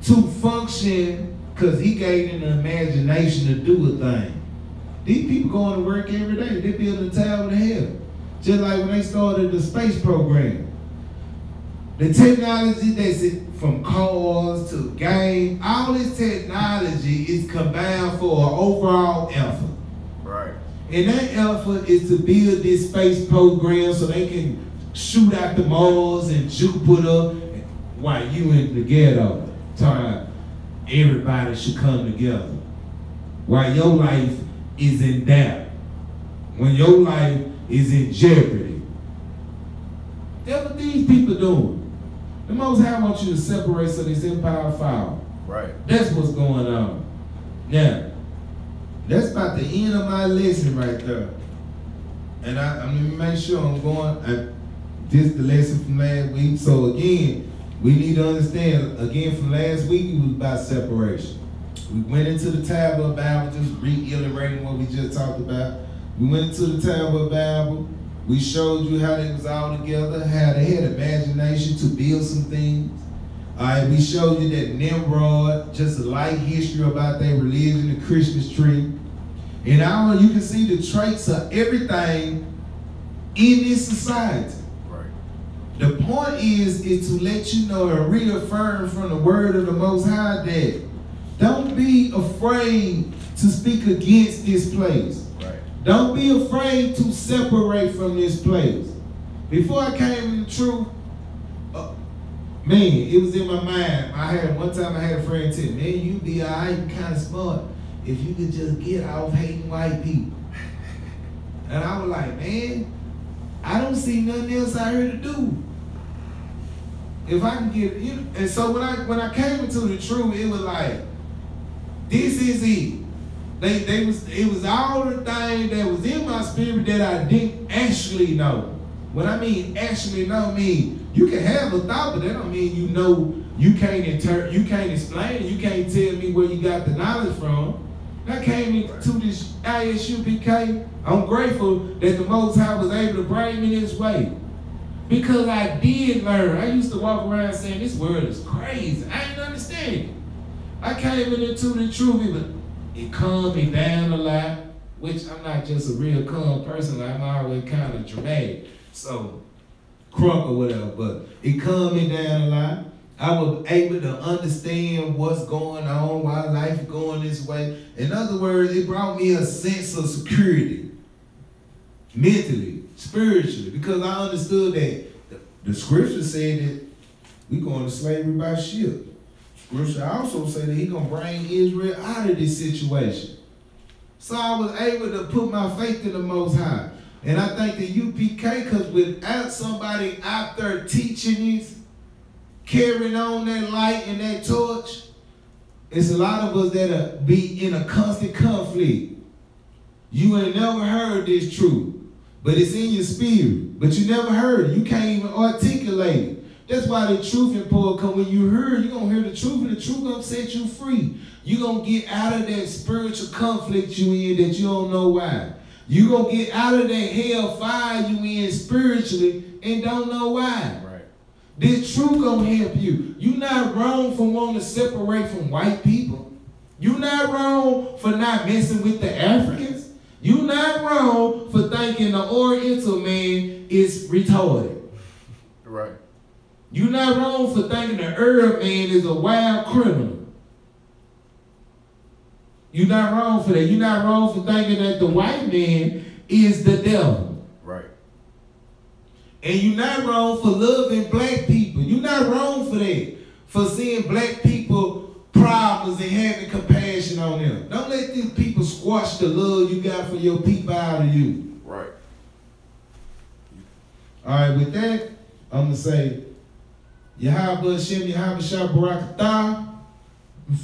to function because he gave them the imagination to do a thing. These people going to work every day. They building a tower to hell. Just like when they started the space program. The technology that's from cars to game, all this technology is combined for an overall effort. Right. And that effort is to build this space program so they can shoot out the Mars and Jupiter while you in the ghetto. Talking everybody should come together. While your life is in doubt. When your life is in jeopardy. That's what these people doing. The Most High wants you to separate so this empire fall. Right. That's what's going on. Now, that's about the end of my lesson right there. And I'm going to make sure I'm going, this the lesson from last week. So again, we need to understand, again, from last week, it was about separation. We went into the Tower of Babel, just reiterating what we just talked about. We went into the Tower of Babel. We showed you how they was all together, how they had imagination to build some things. All right, we showed you that Nimrod, just a light history about their religion, the Christmas tree. And now you can see the traits of everything in this society. right. The point is to let you know and reaffirm from the word of the Most High that don't be afraid to speak against this place. Right. Don't be afraid to separate from this place. Before I came in the truth, man, it was in my mind. One time I had a friend tell me, man, you be all right, you kind of smart if you could just get off hating white people. And I was like, man, I don't see nothing else out here to do. If I can get, and so when I came into the truth, it was like, this is it. It was all the things that was in my spirit that I didn't actually know. When I mean actually know, I mean you can have a thought, but that don't mean you know. You can't explain, you can't tell me where you got the knowledge from. I came into this I.S.U.P.K. I'm grateful that the Most High was able to bring me this way. Because I did learn. I used to walk around saying this world is crazy. I didn't understand it. I came into the truth, it calmed me down a lot, which I'm not just a real calm person. I'm always kind of dramatic. So, crunk or whatever, but it calmed me down a lot. I was able to understand what's going on, why life is going this way. In other words, it brought me a sense of security, mentally, spiritually, because I understood that the scripture said that we're going to slavery by ship. Scripture also said that he's going to bring Israel out of this situation. So I was able to put my faith in the Most High. And I think the UPK, because without somebody out there teaching this, carrying on that light and that torch, it's a lot of us that'll be in a constant conflict. You ain't never heard this truth, but it's in your spirit, but you never heard it. You can't even articulate it. That's why the truth important, because when you hear, you're going to hear the truth, and the truth going to set you free. You're going to get out of that spiritual conflict you in that you don't know why. You're going to get out of that hellfire you in spiritually and don't know why. This truth gonna help you. You're not wrong for wanting to separate from white people. You're not wrong for not messing with the Africans. You're not wrong for thinking the Oriental man is retarded. Right. You're not wrong for thinking the Arab man is a wild criminal. You're not wrong for that. You're not wrong for thinking that the white man is the devil. And you're not wrong for loving black people. You're not wrong for that. For seeing black people problems and having compassion on them. Don't let these people squash the love you got for your people out of you. Right. All right, with that, I'm going to say, Yahweh Hashem, Yahweh Shah Barakatah,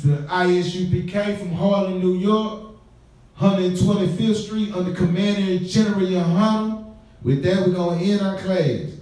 from I.S.U.P.K. from Harlem, New York, 125th Street, under Commander General Yohanna. With that, we're going to end our class.